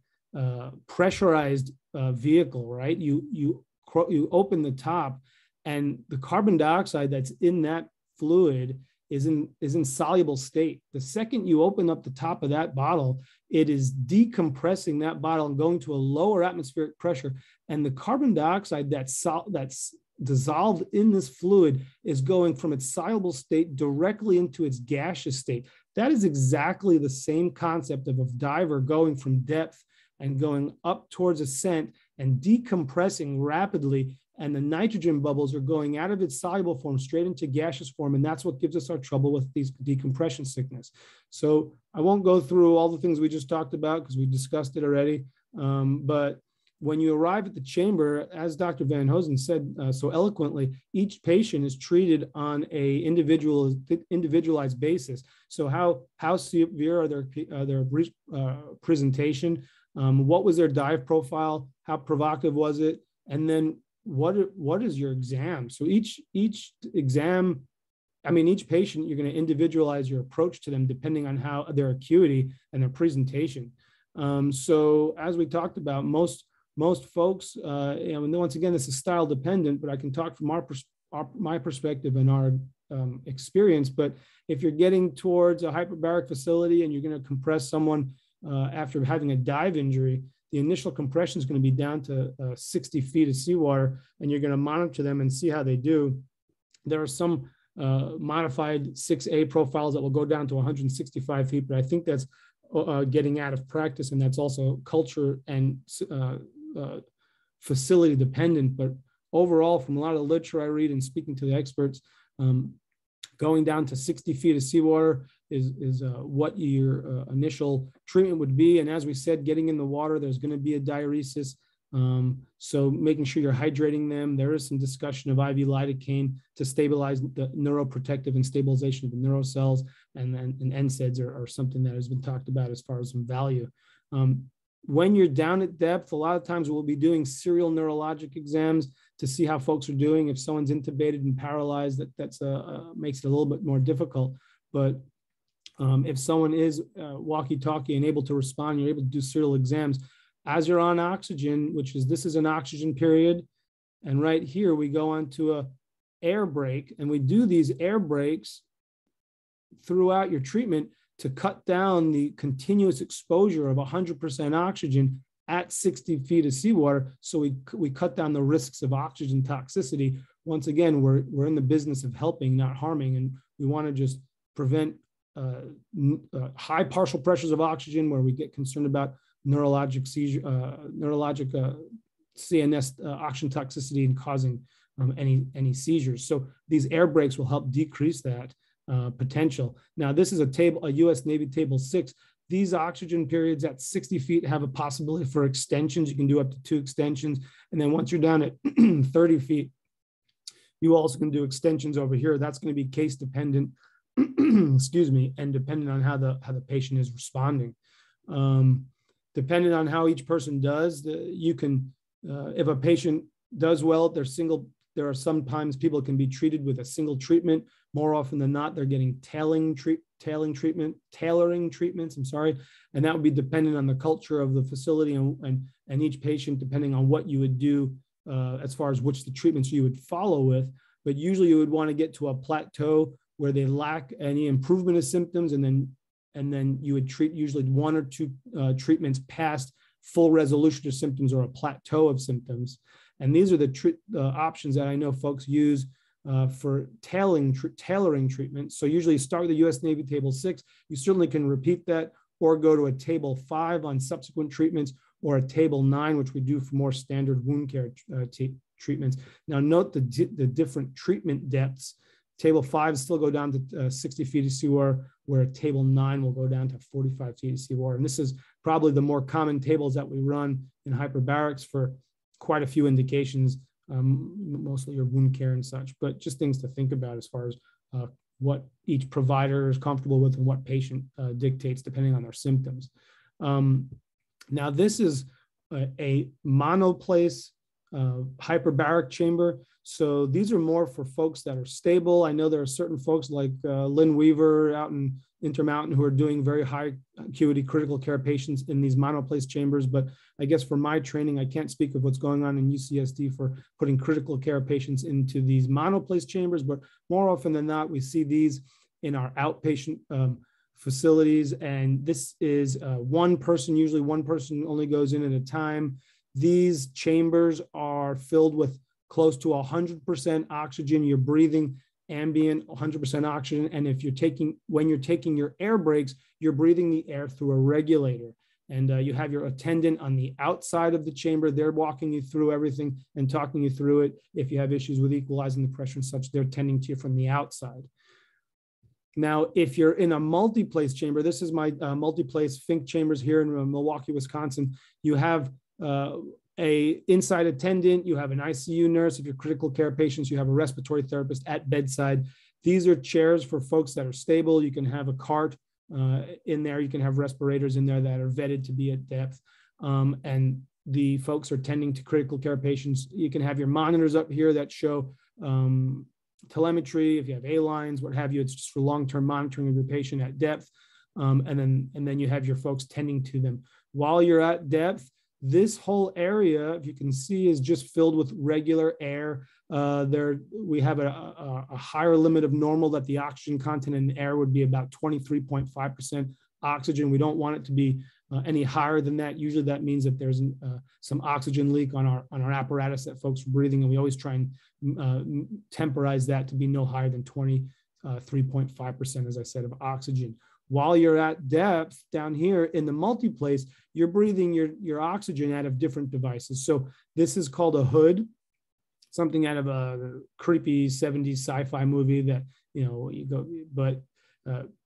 pressurized vehicle, right? You open the top, and the carbon dioxide that's in that fluid is in soluble state. The second you open up the top of that bottle, it is decompressing that bottle and going to a lower atmospheric pressure. And the carbon dioxide that's dissolved in this fluid is going from its soluble state directly into its gaseous state. That is exactly the same concept of a diver going from depth and going up towards ascent and decompressing rapidly, and the nitrogen bubbles are going out of its soluble form straight into gaseous form, and that's what gives us our trouble with these decompression sickness. So I won't go through all the things we just talked about because we discussed it already, but when you arrive at the chamber, as Dr. Van Hosen said so eloquently, each patient is treated on a individualized basis. So how severe are their presentation? What was their dive profile? How provocative was it? And then what is your exam? So each exam, each patient, you're going to individualize your approach to them depending on how their acuity and their presentation. So as we talked about, most folks, and once again, this is style dependent, but I can talk from my perspective and our experience. But if you're getting towards a hyperbaric facility and you're going to compress someone after having a dive injury, the initial compression is going to be down to 60 feet of seawater, and you're going to monitor them and see how they do. There are some modified 6A profiles that will go down to 165 feet, but I think that's getting out of practice, and that's also culture and facility dependent. But overall, from a lot of the literature I read and speaking to the experts, going down to 60 feet of seawater is what your initial treatment would be. And as we said, getting in the water, there's going to be a diuresis. So making sure you're hydrating them. There is some discussion of IV lidocaine to stabilize the neuroprotective and stabilization of the neurocells, and NSAIDs are something that has been talked about as far as some value. When you're down at depth, a lot of times we'll be doing serial neurologic exams to see how folks are doing. If someone's intubated and paralyzed, that's makes it a little bit more difficult. But if someone is walkie-talkie and able to respond, you're able to do serial exams. As you're on oxygen, this is an oxygen period. And right here, we go on to a air break, and we do these air breaks throughout your treatment to cut down the continuous exposure of 100% oxygen at 60 feet of seawater. So we cut down the risks of oxygen toxicity. Once again, we're in the business of helping, not harming, and we want to just prevent high partial pressures of oxygen where we get concerned about neurologic seizure, CNS oxygen toxicity and causing any seizures. So these air breaks will help decrease that potential. Now, this is a U.S. Navy Table 6. These oxygen periods at 60 feet have a possibility for extensions. You can do up to 2 extensions. And then once you're down at 30 feet, you also can do extensions over here. That's going to be case dependent, excuse me, and depending on how the patient is responding. Depending on how each person does, you can, if a patient does well at their single There are sometimes people can be treated with a single treatment. More often than not, they're getting tailoring treatments, I'm sorry. And that would be dependent on the culture of the facility and each patient, depending on what you would do as far as which the treatments you would follow with. But usually you would want to get to a plateau where they lack any improvement of symptoms, and then you would treat usually 1 or 2 treatments past full resolution of symptoms or a plateau of symptoms. And these are the options that I know folks use for tailoring treatment. So usually start with the U.S. Navy Table 6. You certainly can repeat that or go to a Table 5 on subsequent treatments, or a Table 9, which we do for more standard wound care treatments. Now note the different treatment depths. Table 5 still go down to 60 feet of seawater, where Table 9 will go down to 45 feet of seawater. And this is probably the more common tables that we run in hyperbarics for quite a few indications, mostly your wound care and such, but just things to think about as far as what each provider is comfortable with and what patient dictates depending on their symptoms. Now this is a monoplace hyperbaric chamber. So these are more for folks that are stable. I know there are certain folks like Lynn Weaver out in Intermountain who are doing very high acuity critical care patients in these monoplace chambers. But I guess for my training, I can't speak of what's going on in UCSD for putting critical care patients into these monoplace chambers. But more often than not, we see these in our outpatient facilities. And this is one person, usually one person only goes in at a time. These chambers are filled with close to 100% oxygen. You're breathing ambient 100% oxygen. And when you're taking your air breaks, you're breathing the air through a regulator. And you have your attendant on the outside of the chamber. They're walking you through everything and talking you through it. If you have issues with equalizing the pressure and such, they're tending to you from the outside. Now, if you're in a multi-place chamber, this is my multi-place Fink chambers here in Milwaukee, Wisconsin. You have a inside attendant, you have an ICU nurse. If you're critical care patients, you have a respiratory therapist at bedside. These are chairs for folks that are stable. You can have a cart in there. You can have respirators in there that are vetted to be at depth. And the folks are tending to critical care patients. You can have your monitors up here that show telemetry. If you have A-lines, what have you, it's just for long-term monitoring of your patient at depth. And then you have your folks tending to them. While you're at depth, this whole area, if you can see, is just filled with regular air. We have a higher limit of normal that the oxygen content in the air would be about 23.5% oxygen. We don't want it to be any higher than that. Usually that means that there's some oxygen leak on our apparatus that folks are breathing, and we always try and temporize that to be no higher than 23.5%, as I said, of oxygen. While you're at depth down here in the multi-place, you're breathing your oxygen out of different devices. So this is called a hood, something out of a creepy 70s sci-fi movie that, you go, but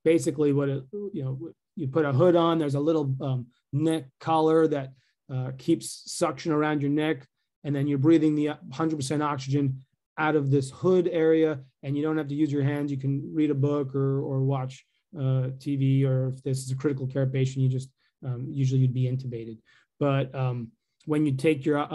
basically what you put a hood on, there's a little neck collar that keeps suction around your neck, and then you're breathing the 100% oxygen out of this hood area, and you don't have to use your hands. You can read a book or watch TV, or if this is a critical care patient, you just usually you'd be intubated. But when you take your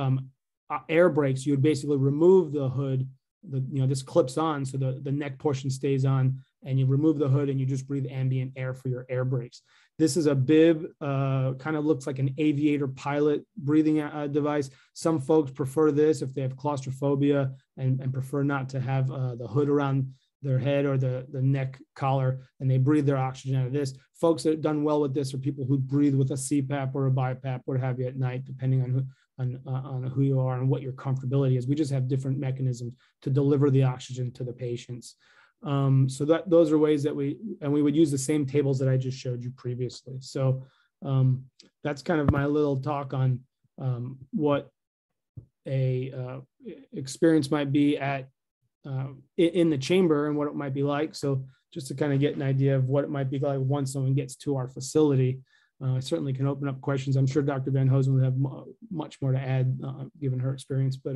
air brakes, you would basically remove the hood. This clips on, so the neck portion stays on, and you remove the hood and you just breathe ambient air for your air brakes. This is a bib, kind of looks like an aviator pilot breathing device. Some folks prefer this if they have claustrophobia and prefer not to have the hood around their head or the neck collar, and they breathe their oxygen out of this. Folks that have done well with this are people who breathe with a CPAP or a BiPAP, what have you, at night, depending on who you are and what your comfortability is. We just have different mechanisms to deliver the oxygen to the patients. So those are ways that we would use the same tables that I just showed you previously. So that's kind of my little talk on what a experience might be at in the chamber and what it might be like. So just to kind of get an idea of what it might be like once someone gets to our facility. I certainly can open up questions. I'm sure Dr. Van Hosen would have much more to add given her experience, but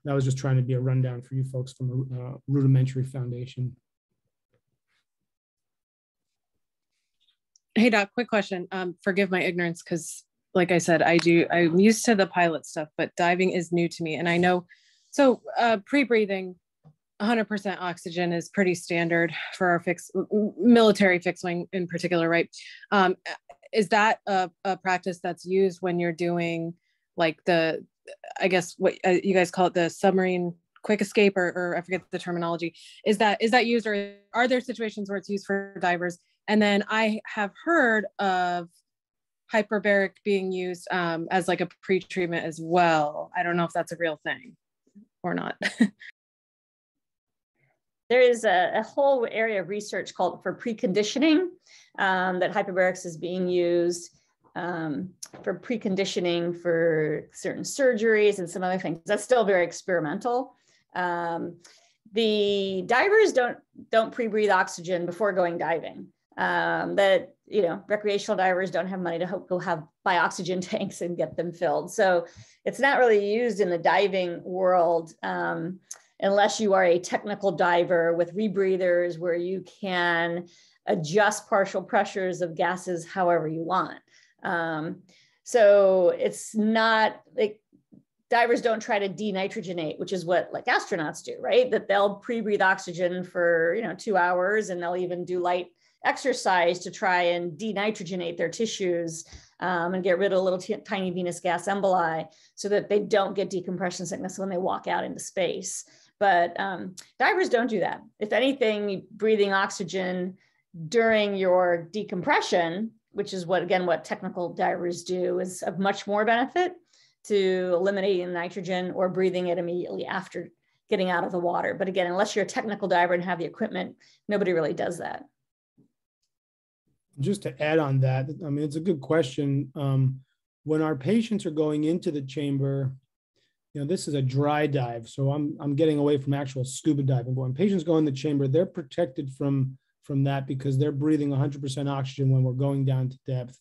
that was just trying to be a rundown for you folks from a rudimentary foundation. Hey Doc, quick question. Forgive my ignorance, because like I said, I'm used to the pilot stuff, but diving is new to me. And I know So pre-breathing, 100% oxygen is pretty standard for our military fixed wing in particular, right? Is that a practice that's used when you're doing like I guess what you guys call it, the submarine quick escape, or I forget the terminology. Is that used, or are there situations where it's used for divers? And then I have heard of hyperbaric being used as like a pre-treatment as well. I don't know if that's a real thing or not. There is a whole area of research called for preconditioning, that hyperbarics is being used for preconditioning for certain surgeries and some other things. That's still very experimental. The divers don't pre-breathe oxygen before going diving. That, you know, recreational divers don't have money to buy oxygen tanks and get them filled. So it's not really used in the diving world, unless you are a technical diver with rebreathers where you can adjust partial pressures of gases however you want. So it's not like divers don't try to denitrogenate, which is what like astronauts do, right? That they'll pre-breathe oxygen for, you know, 2 hours, and they'll even do light exercise to try and denitrogenate their tissues and get rid of little tiny venous gas emboli so that they don't get decompression sickness when they walk out into space. But divers don't do that. If anything, breathing oxygen during your decompression, which is what technical divers do, is of much more benefit to eliminating nitrogen or breathing it immediately after getting out of the water. But again, unless you're a technical diver and have the equipment, nobody really does that. Just to add on that, I mean, it's a good question. When our patients are going into the chamber, you know, this is a dry dive, so I'm getting away from actual scuba diving. But when patients go in the chamber, they're protected from that because they're breathing 100% oxygen when we're going down to depth.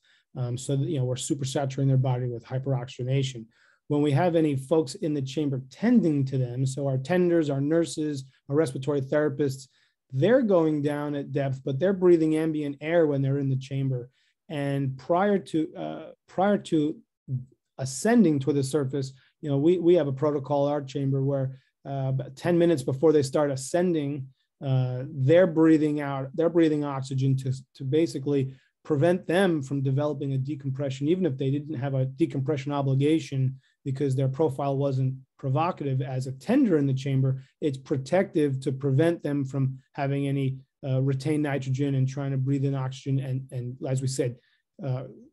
So that, you know, we're super saturating their body with hyperoxygenation. When we have any folks in the chamber tending to them, so our tenders, our nurses, our respiratory therapists, they're going down at depth, but they're breathing ambient air when they're in the chamber. And prior to ascending to the surface, you know, we have a protocol in our chamber where about 10 minutes before they start ascending, they're breathing oxygen to basically prevent them from developing a decompression, even if they didn't have a decompression obligation because their profile wasn't provocative as a tender in the chamber. It's protective to prevent them from having any retained nitrogen and trying to breathe in oxygen. And as we said,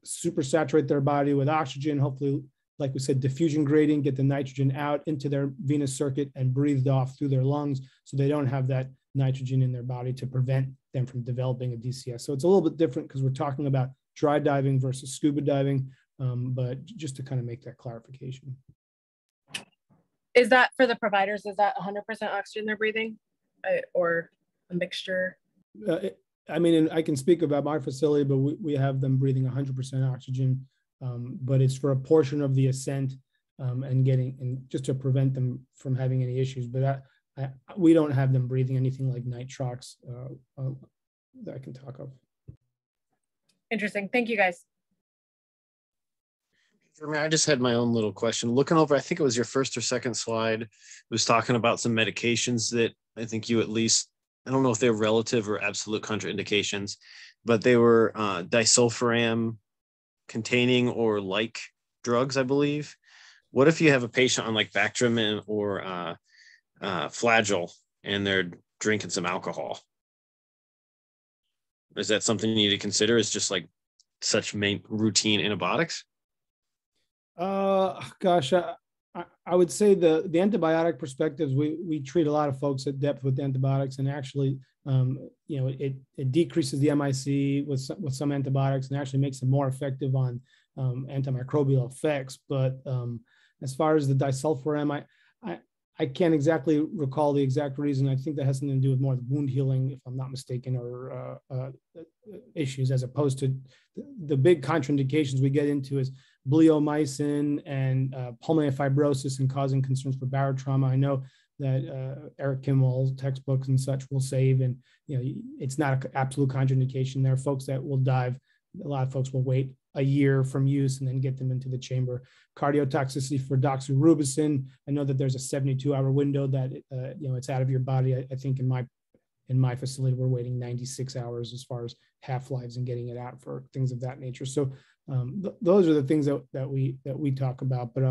super saturate their body with oxygen, hopefully, like we said, diffusion gradient, get the nitrogen out into their venous circuit and breathed off through their lungs so they don't have that nitrogen in their body to prevent them from developing a DCS. So it's a little bit different because we're talking about dry diving versus scuba diving, but just to kind of make that clarification. Is that for the providers? Is that 100% oxygen they're breathing, or a mixture? I mean, and I can speak about my facility, but we have them breathing 100% oxygen, but it's for a portion of the ascent and just to prevent them from having any issues. But we don't have them breathing anything like nitrox that I can talk of. Interesting. Thank you, guys. I just had my own little question. Looking over, I think it was your first or second slide, it was talking about some medications that I think you at least, I don't know if they're relative or absolute contraindications, but they were disulfiram containing or like drugs, I believe. What if you have a patient on like Bactrim or Flagyl and they're drinking some alcohol? Is that something you need to consider as just like such main routine antibiotics? Gosh, I would say the antibiotic perspectives, we treat a lot of folks at depth with antibiotics, and actually, you know, it decreases the MIC with some antibiotics and actually makes them more effective on antimicrobial effects. But as far as the disulfiram, I can't exactly recall the exact reason. I think that has something to do with more wound healing, if I'm not mistaken, or issues, as opposed to the big contraindications we get into is bleomycin and pulmonary fibrosis and causing concerns for barotrauma. I know that Eric Kimmell's textbooks and such will save, and you know, it's not an absolute contraindication. There are folks that will dive. A lot of folks will wait a year from use and then get them into the chamber. Cardiotoxicity for doxorubicin, I know that there's a 72-hour window that it's out of your body. I think in my facility, we're waiting 96 hours as far as half-lives and getting it out for things of that nature. So those are the things that we talk about, but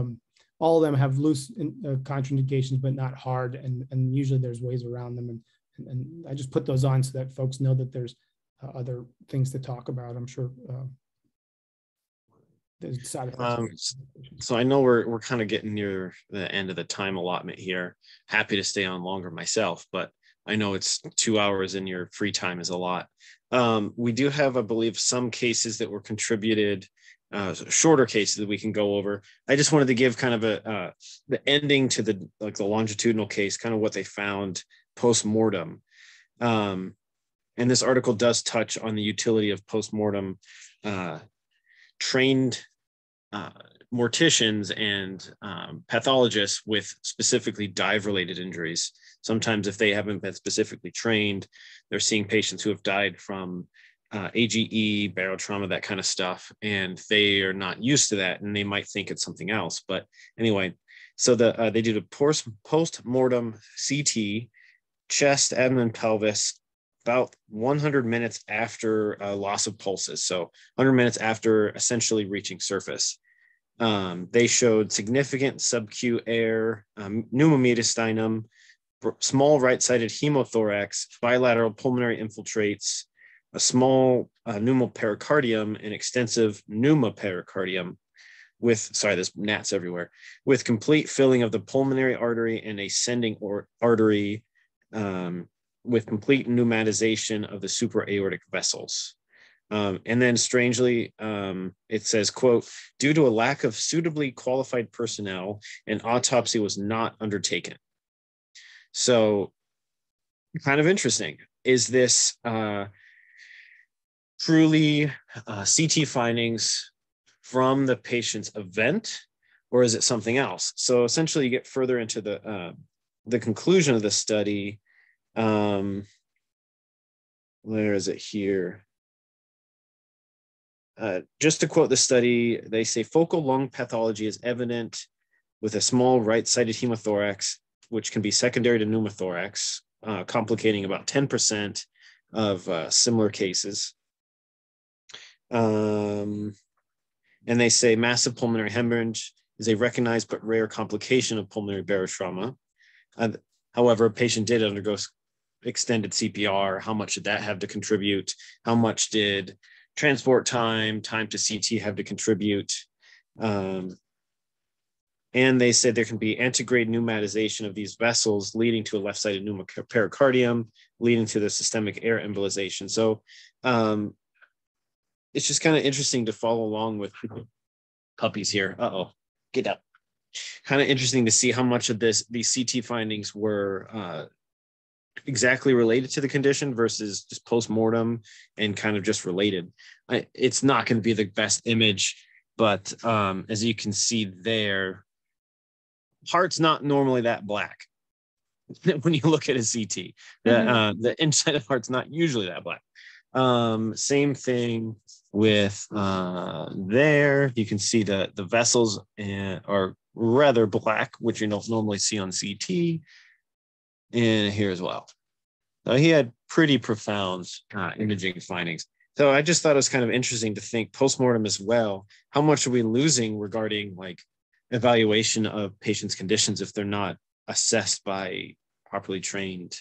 all of them have loose contraindications, but not hard. And usually there's ways around them. And I just put those on so that folks know that there's other things to talk about. I'm sure there's side effects. So I know we're kind of getting near the end of the time allotment here. Happy to stay on longer myself, but I know it's 2 hours and your free time is a lot. We do have, I believe, some cases that were contributed, shorter cases that we can go over. I just wanted to give kind of the ending to the longitudinal case, kind of what they found post-mortem. And this article does touch on the utility of post-mortem trained morticians and pathologists with specifically dive-related injuries. Sometimes if they haven't been specifically trained, they're seeing patients who have died from AGE, barotrauma, that kind of stuff, and they are not used to that, and they might think it's something else. But anyway, so they did a post-mortem CT, chest, abdomen, pelvis, about 100 minutes after loss of pulses. So 100 minutes after essentially reaching surface. They showed significant subacute air, pneumomediastinum, small right-sided hemothorax, bilateral pulmonary infiltrates, a small pneumopericardium, and extensive pneumopericardium with, there's gnats everywhere, with complete filling of the pulmonary artery and ascending artery with complete pneumatization of the supraaortic vessels. And then strangely, it says, quote, due to a lack of suitably qualified personnel, an autopsy was not undertaken. So kind of interesting. Is this truly CT findings from the patient's event, or is it something else? So essentially you get further into the conclusion of the study. Where is it here? Just to quote the study, they say focal lung pathology is evident with a small right-sided hemothorax, which can be secondary to pneumothorax, complicating about 10% of similar cases. And they say massive pulmonary hemorrhage is a recognized but rare complication of pulmonary barotrauma. However, a patient did undergo extended CPR. How much did that have to contribute? How much did transport time to CT have to contribute? And they said there can be antegrade pneumatization of these vessels leading to a left-sided pneumopericardium, leading to the systemic air embolization. So it's just kind of interesting to follow along with puppies here. Get up. Kind of interesting to see how much of these CT findings were exactly related to the condition versus just post-mortem and kind of just related. It's not going to be the best image, but as you can see there, heart's not normally that black when you look at a CT. The inside of the heart's not usually that black. Same thing with there. You can see the vessels are rather black, which you don't normally see on CT. And here as well. So he had pretty profound imaging findings. So I just thought it was kind of interesting to think post-mortem as well. How much are we losing regarding like evaluation of patients' conditions if they're not assessed by properly trained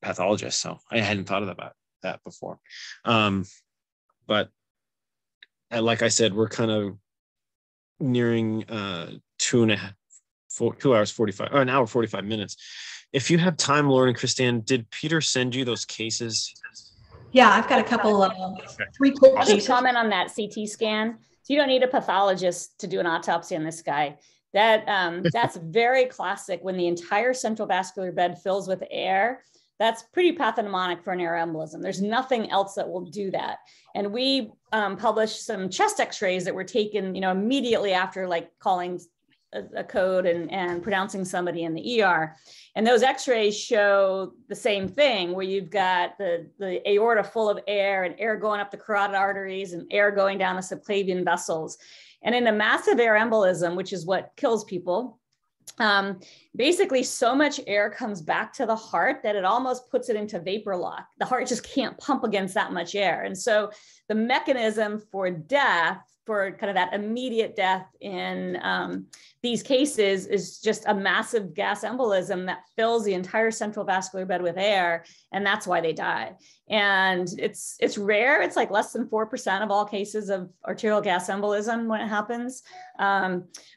pathologists? So I hadn't thought about that before. But like I said, we're kind of nearing 2 hours 45, or an hour 45 minutes. If you have time, Lauren and Christine, did Peter send you those cases? Yeah, I've got a couple of 3 quick I'll cases. just comment on that CT scan. So you don't need a pathologist to do an autopsy on this guy. That's very classic. When the entire central vascular bed fills with air, that's pretty pathognomonic for an air embolism. There's nothing else that will do that. And we published some chest x-rays that were taken, immediately after like calling a code and pronouncing somebody in the ER. And those x-rays show the same thing, where you've got the aorta full of air and air going up the carotid arteries and air going down the subclavian vessels. And in a massive air embolism, which is what kills people, basically so much air comes back to the heart that it almost puts it into vapor lock. The heart just can't pump against that much air. And so the mechanism for death, for kind of that immediate death in these cases, is just a massive gas embolism that fills the entire central vascular bed with air, and that's why they die. And it's rare. It's like less than 4% of all cases of arterial gas embolism when it happens.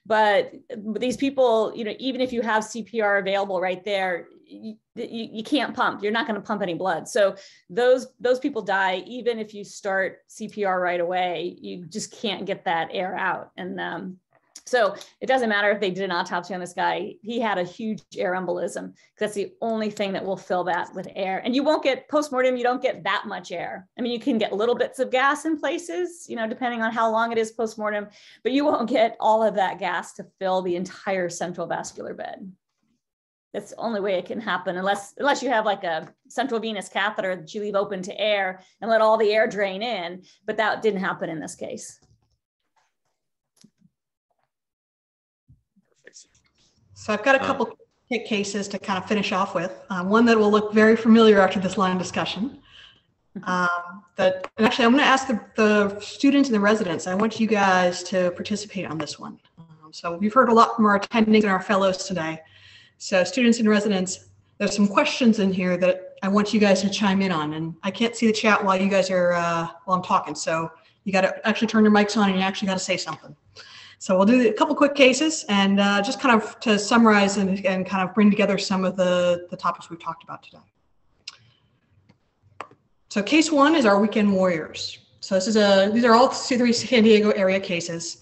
But these people, you know, even if you have CPR available right there, you can't pump. You're not going to pump any blood. So those people die even if you start CPR right away. You just can't get that air out. And so it doesn't matter if they did an autopsy on this guy. He had a huge air embolism, because that's the only thing that will fill that with air. And you won't get postmortem. You don't get that much air. I mean, you can get little bits of gas in places, you know, depending on how long it is postmortem, but you won't get all of that gas to fill the entire central vascular bed. That's the only way it can happen, unless you have like a central venous catheter that you leave open to air and let all the air drain in. But that didn't happen in this case. So I've got a couple quick cases to kind of finish off with. One that will look very familiar after this long discussion. And actually, I'm going to ask the students and the residents. I want you guys to participate on this one. So we've heard a lot from our attendings and our fellows today. So students and residents, there's some questions in here that I want you guys to chime in on. And I can't see the chat while you guys are, while I'm talking. So you got to actually turn your mics on and you actually got to say something. So we'll do a couple quick cases and just kind of to summarize and kind of bring together some of the topics we've talked about today. So case one is our weekend warriors. So these are all three San Diego area cases.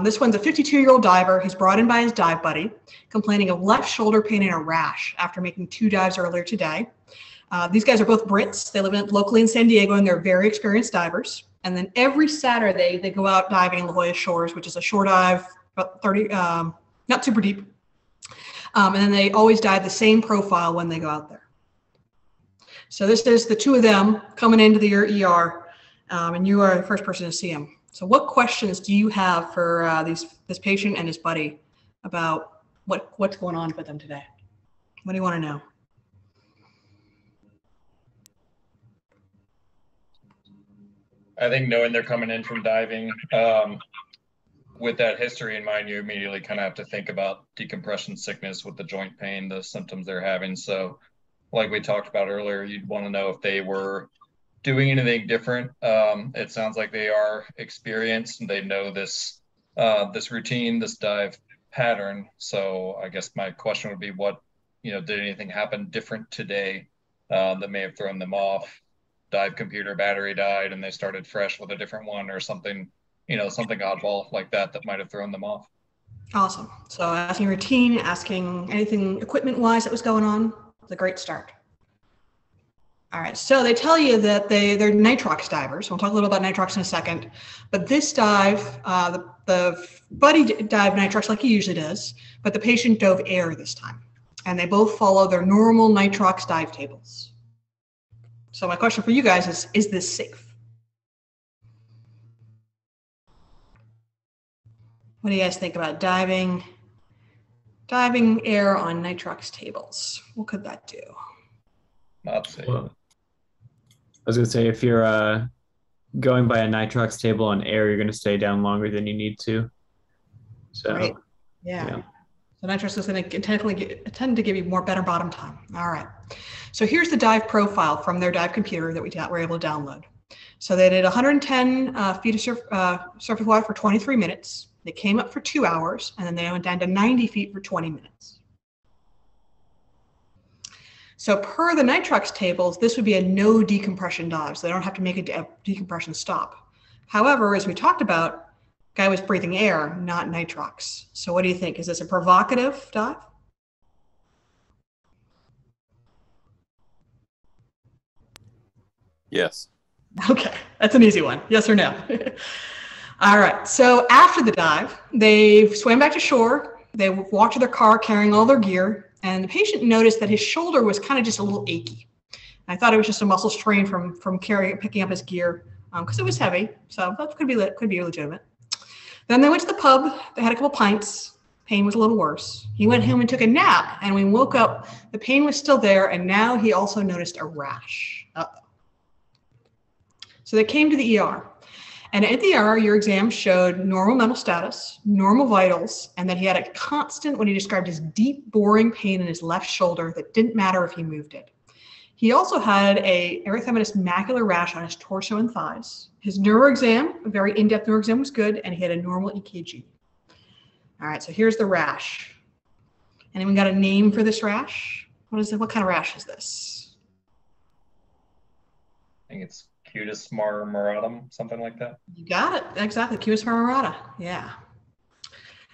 This one's a 52-year-old diver. He's brought in by his dive buddy, complaining of left shoulder pain and a rash after making 2 dives earlier today. These guys are both Brits. They live locally in San Diego, and they're very experienced divers. And then every Saturday, they go out diving in La Jolla Shores, which is a shore dive, about 30, not super deep. And then they always dive the same profile when they go out there. So this is the two of them coming into the ER, and you are the first person to see them. So what questions do you have for this patient and his buddy about what's going on with them today? What do you want to know? I think knowing they're coming in from diving, with that history in mind, you immediately kind of have to think about decompression sickness with the joint pain, the symptoms they're having. So like we talked about earlier, you'd want to know if they were doing anything different. It sounds like they are experienced and they know this routine, this dive pattern. So I guess my question would be, did anything happen different today that may have thrown them off? Dive computer battery died and they started fresh with a different one, or something, something oddball like that might have thrown them off. Awesome. So asking routine, asking anything equipment wise that was going on, was a great start. All right, so they tell you that they're nitrox divers. We'll talk a little about nitrox in a second, but this dive, the buddy dived nitrox like he usually does, but the patient dove air this time, and they both follow their normal nitrox dive tables. So my question for you guys is this safe? What do you guys think about diving air on nitrox tables? What could that do? Not safe. Well, I was going to say, if you're going by a nitrox table on air, you're going to stay down longer than you need to. So, right. Yeah. So nitrox is going to tend to give you better bottom time. All right. So here's the dive profile from their dive computer that we were able to download. So they did 110 feet of surface water for 23 minutes. They came up for 2 hours, and then they went down to 90 feet for 20 minutes. So per the nitrox tables, this would be a no decompression dive. So they don't have to make a decompression stop. However, as we talked about, guy was breathing air, not nitrox. So what do you think? Is this a provocative dive? Yes. Okay, that's an easy one. Yes or no? All right, so after the dive, they swam back to shore, They walked to their car carrying all their gear, and the patient noticed that his shoulder was kind of just a little achy. I thought it was just a muscle strain from picking up his gear because it was heavy, so that could be legitimate. Then they went to the pub. They had a couple pints. Pain was a little worse. He went home and took a nap, and when he woke up, the pain was still there, and now he also noticed a rash. Uh-oh. So they came to the ER. And at the ER, your exam showed normal mental status, normal vitals, and that he had a constant, what he described as deep, boring pain in his left shoulder that didn't matter if he moved it. He also had a erythematous macular rash on his torso and thighs. His neuro exam, a very in-depth neuro exam, was good, and he had a normal EKG. All right, so here's the rash. Anyone got a name for this rash? What kind of rash is this? I think it's cutis marmoratum, something like that. You got it, exactly, cutis marmorata, yeah.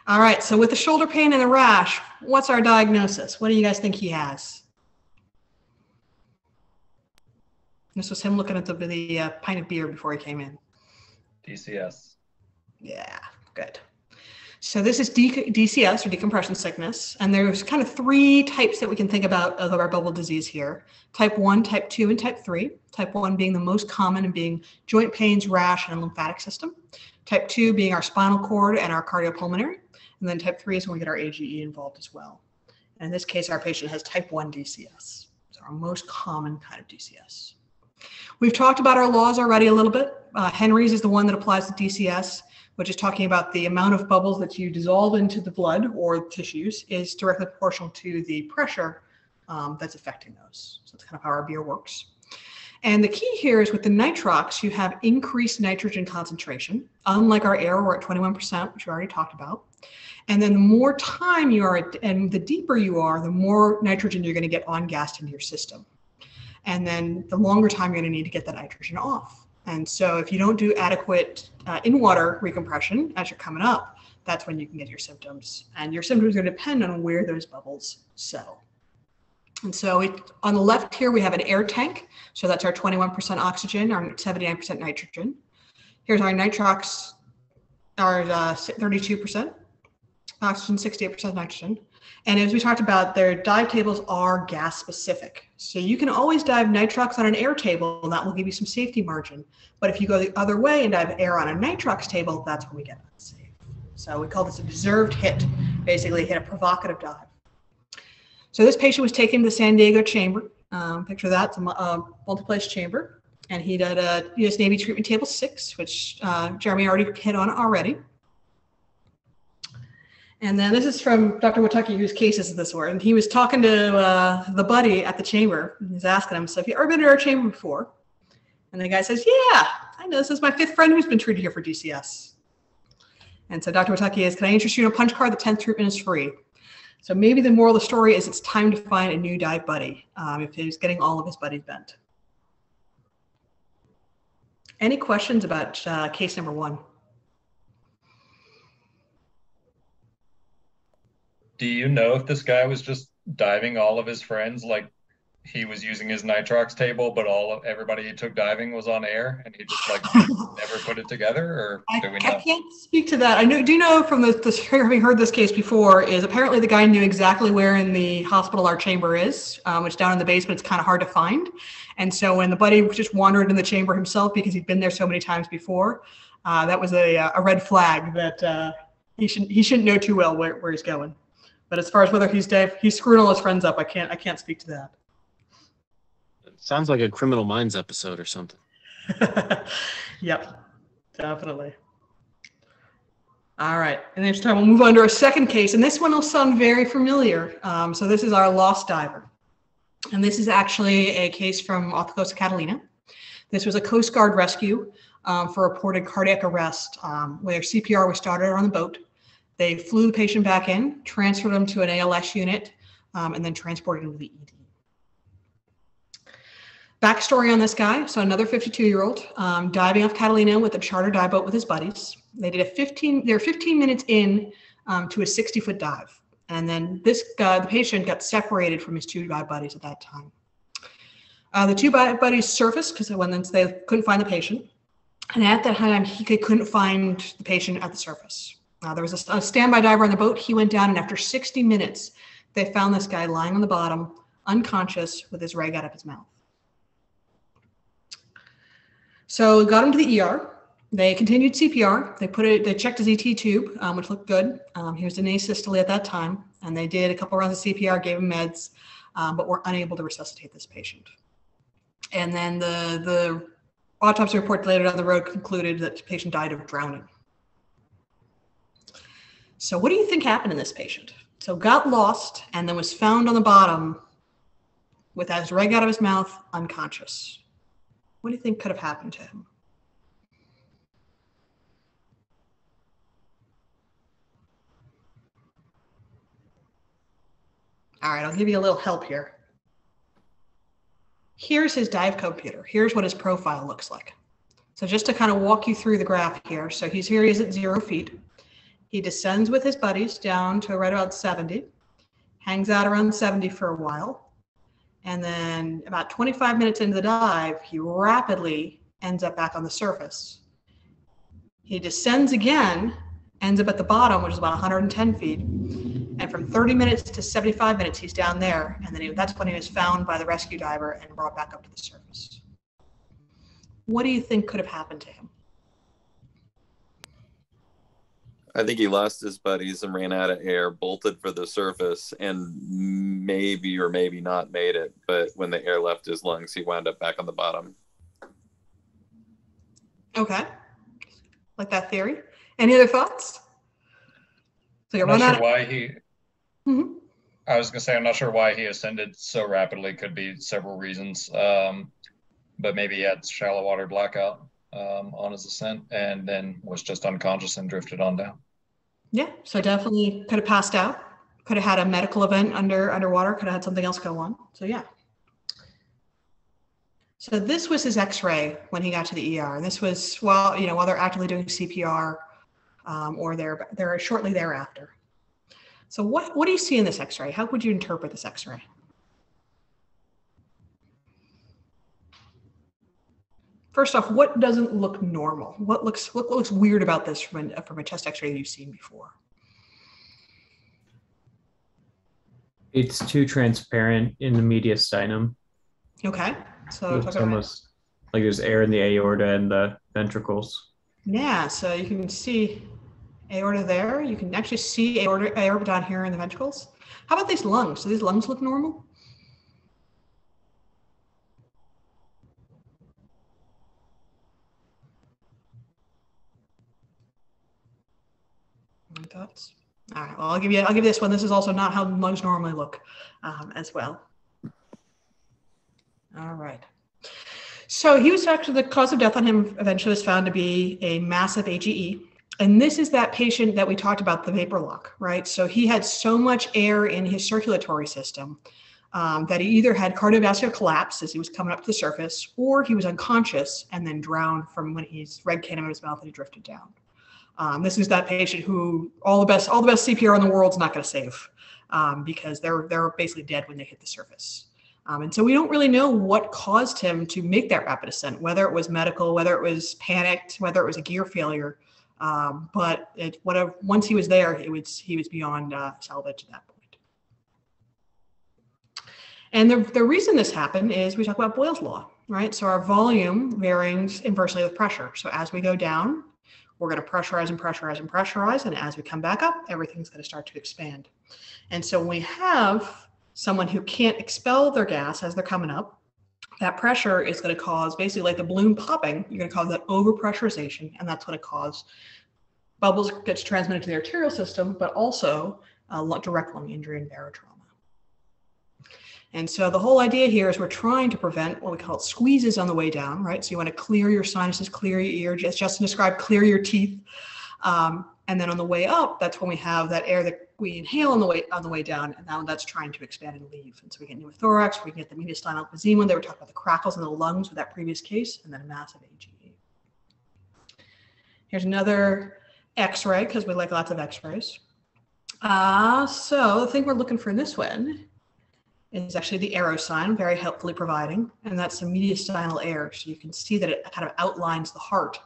All right, so with the shoulder pain and the rash, what's our diagnosis? What do you guys think he has? This was him looking at the pint of beer before he came in. DCS. Yeah, good. So this is DCS, or decompression sickness, and there's kind of 3 types that we can think about of our bubble disease here. Type 1, type 2, and type 3. Type 1 being the most common and being joint pains, rash, and lymphatic system. Type 2 being our spinal cord and our cardiopulmonary. And then type 3 is when we get our AGE involved as well. And in this case, our patient has type 1 DCS. It's our most common kind of DCS. We've talked about our laws already a little bit. Henry's is the one that applies to DCS, which is talking about the amount of bubbles that you dissolve into the blood or tissues is directly proportional to the pressure that's affecting those. So that's kind of how our beer works. And the key here is with the nitrox, you have increased nitrogen concentration. Unlike our air, we're at 21%, which we already talked about. And then the more time you are, and the deeper you are, the more nitrogen you're going to get on-gassed into your system. And then the longer time you're going to need to get that nitrogen off. And so if you don't do adequate in-water recompression as you're coming up, that's when you can get your symptoms. And your symptoms are going to depend on where those bubbles settle. And so on the left here, we have an air tank. So that's our 21% oxygen, our 79% nitrogen. Here's our nitrox, our 32% oxygen, 68% nitrogen. And as we talked about, their dive tables are gas specific. So you can always dive nitrox on an air table, and that will give you some safety margin. But if you go the other way and dive air on a nitrox table, that's when we get unsafe. So we call this a deserved hit, basically hit a provocative dive. So this patient was taken to the San Diego chamber. Picture that, it's a multi-place chamber. And he did a US Navy treatment table 6, which Jeremy already hit on already. And then this is from Dr. Watucky, whose cases this were. And he was talking to the buddy at the chamber. And he's asking him, so have you ever been to our chamber before? And the guy says, yeah, I know. This is my 5th friend who's been treated here for DCS. And so Dr. Watucky is, can I interest you in a punch card? The 10th treatment is free. So maybe the moral of the story is it's time to find a new dive buddy if he's getting all of his buddies bent. Any questions about case number 1? Do you know if this guy was just diving all of his friends, like he was using his nitrox table, but everybody he took diving was on air, and he just like never put it together, or do we know? I can't speak to that. I do know from having heard this case before is apparently the guy knew exactly where in the hospital our chamber is, which down in the basement it's kind of hard to find. And so when the buddy just wandered in the chamber himself because he'd been there so many times before, that was a red flag that he shouldn't know too well where he's going. But as far as whether he's screwing all his friends up, I can't speak to that. It sounds like a Criminal Minds episode or something. Yep, definitely. All right, and next time we'll move on to our second case, and this one will sound very familiar. So this is our lost diver, and this is actually a case from off the coast of Catalina. This was a Coast Guard rescue for reported cardiac arrest, where CPR was started on the boat. They flew the patient back in, transferred him to an ALS unit, and then transported him to the ED. Backstory on this guy. So another 52-year-old diving off Catalina with a charter dive boat with his buddies. They were 15 minutes in to a 60-foot dive. And then this guy, the patient, got separated from his 2 dive buddies at that time. The 2 buddies surfaced because they couldn't find the patient. And at that time, they couldn't find the patient at the surface. There was a standby diver on the boat. He went down, and after 60 minutes, they found this guy lying on the bottom, unconscious, with his rag out of his mouth. So got him to the ER. They continued CPR. They checked his ET tube, which looked good. He was in asystole at that time, and they did a couple rounds of CPR, gave him meds, but were unable to resuscitate this patient. And then the autopsy report later down the road concluded that the patient died of drowning. So what do you think happened in this patient? So got lost and then was found on the bottom with his rag out of his mouth, unconscious. What do you think could have happened to him? All right, I'll give you a little help here. Here's his dive computer. Here's what his profile looks like. So just to kind of walk you through the graph here. So he is at 0 feet. He descends with his buddies down to right about 70, hangs out around 70 for a while. And then about 25 minutes into the dive, he rapidly ends up back on the surface. He descends again, ends up at the bottom, which is about 110 feet. And from 30 minutes to 75 minutes, he's down there. And then that's when he was found by the rescue diver and brought back up to the surface. What do you think could have happened to him? I think he lost his buddies and ran out of air, bolted for the surface, and maybe or maybe not made it. But when the air left his lungs, he wound up back on the bottom. Okay. Like that theory. Any other thoughts? So I'm not sure why he... Mm-hmm. I was going to say, I'm not sure why he ascended so rapidly. Could be several reasons. But maybe he had shallow water blackout on his ascent and then was just unconscious and drifted on down. Yeah, so definitely could have passed out, could have had a medical event underwater, could have had something else go on. So yeah. So this was his X-ray when he got to the ER. And this was while they're actively doing CPR or they're shortly thereafter. So what do you see in this X-ray? How would you interpret this X-ray? First off, what doesn't look normal? What looks weird about this from a chest X-ray that you've seen before? It's too transparent in the mediastinum. Okay, so it's almost like there's air in the aorta and the ventricles. Yeah, so you can see aorta there. You can actually see aorta down here in the ventricles. How about these lungs? Do these lungs look normal? Any thoughts? All right. Well, I'll give you this one. This is also not how lungs normally look, as well. All right. So he was actually, the cause of death on him eventually was found to be a massive HEE. And this is that patient that we talked about, the vapor lock, right? So he had so much air in his circulatory system that he either had cardiovascular collapse as he was coming up to the surface, or he was unconscious and then drowned from when his reg came out of his mouth and he drifted down. This is that patient who all the best CPR in the world's not going to save because they're basically dead when they hit the surface. And so we don't really know what caused him to make that rapid ascent, whether it was medical, whether it was panicked, whether it was a gear failure. But once he was there, he was beyond salvage at that point. And the reason this happened is we talk about Boyle's law, right? So our volume varies inversely with pressure. So as we go down, we're going to pressurize and pressurize and pressurize. And as we come back up, everything's going to start to expand. And so when we have someone who can't expel their gas as they're coming up, that pressure is going to cause, basically like the balloon popping, you're going to cause that overpressurization, and that's going to cause bubbles gets transmitted to the arterial system, but also direct lung injury and barotrauma. And so the whole idea here is we're trying to prevent what we call squeezes on the way down, right? So you want to clear your sinuses, clear your ear, as Justin described, clear your teeth. And then on the way up, that's when we have that air that we inhale on the way down, and now that's trying to expand and leave. And so we get pneumothorax, we get the mediastinal emphysema. They were talking about the crackles in the lungs with that previous case, and then a massive HEE. Here's another X-ray, because we like lots of X-rays. So the thing we're looking for in this one is actually the arrow sign, very helpfully providing, and that's the mediastinal air. So you can see that it kind of outlines the heart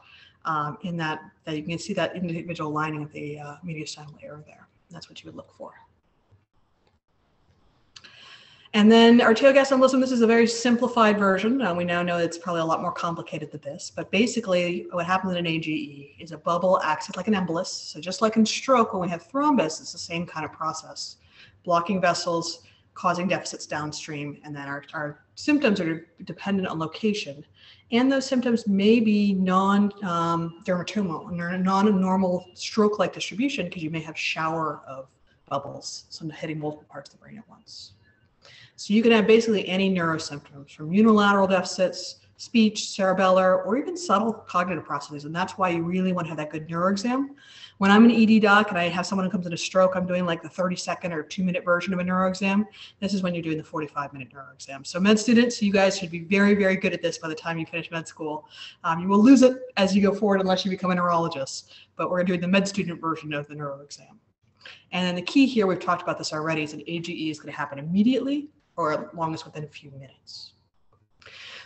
in that you can see that individual lining of the mediastinal air there. That's what you would look for. And then arterial gas embolism, this is a very simplified version. We now know it's probably a lot more complicated than this, but basically what happens in an AGE is a bubble acts like an embolus. So just like in stroke, when we have thrombus, it's the same kind of process, blocking vessels, causing deficits downstream, and then our symptoms are dependent on location. And those symptoms may be non-dermatomal, non-normal stroke-like distribution, because you may have shower of bubbles, so hitting multiple parts of the brain at once. So you can have basically any neurosymptoms, from unilateral deficits, speech, cerebellar, or even subtle cognitive processes. And that's why you really want to have that good neuroexam. When I'm an ED doc and I have someone who comes in a stroke, I'm doing like the 30-second or 2-minute version of a neuroexam. This is when you're doing the 45-minute neuroexam. So med students, you guys should be very, very good at this by the time you finish med school. You will lose it as you go forward unless you become a neurologist, but we're doing the med student version of the neuroexam. And then the key here, we've talked about this already, is an AGE is going to happen immediately or as long as within a few minutes.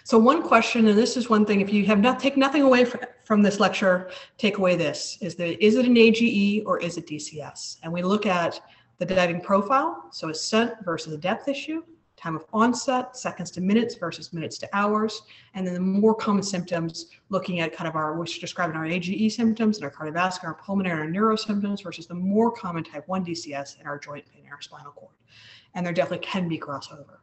So one question, and this is one thing, if you have not take nothing away from this lecture, take away this, is it an AGE or is it DCS? And we look at the diving profile, so ascent versus a depth issue, time of onset, seconds to minutes versus minutes to hours, and then the more common symptoms, looking at kind of which describing our AGE symptoms and our cardiovascular, our pulmonary, our neuro symptoms versus the more common type 1 DCS and our joint pain and our spinal cord. And there definitely can be crossover.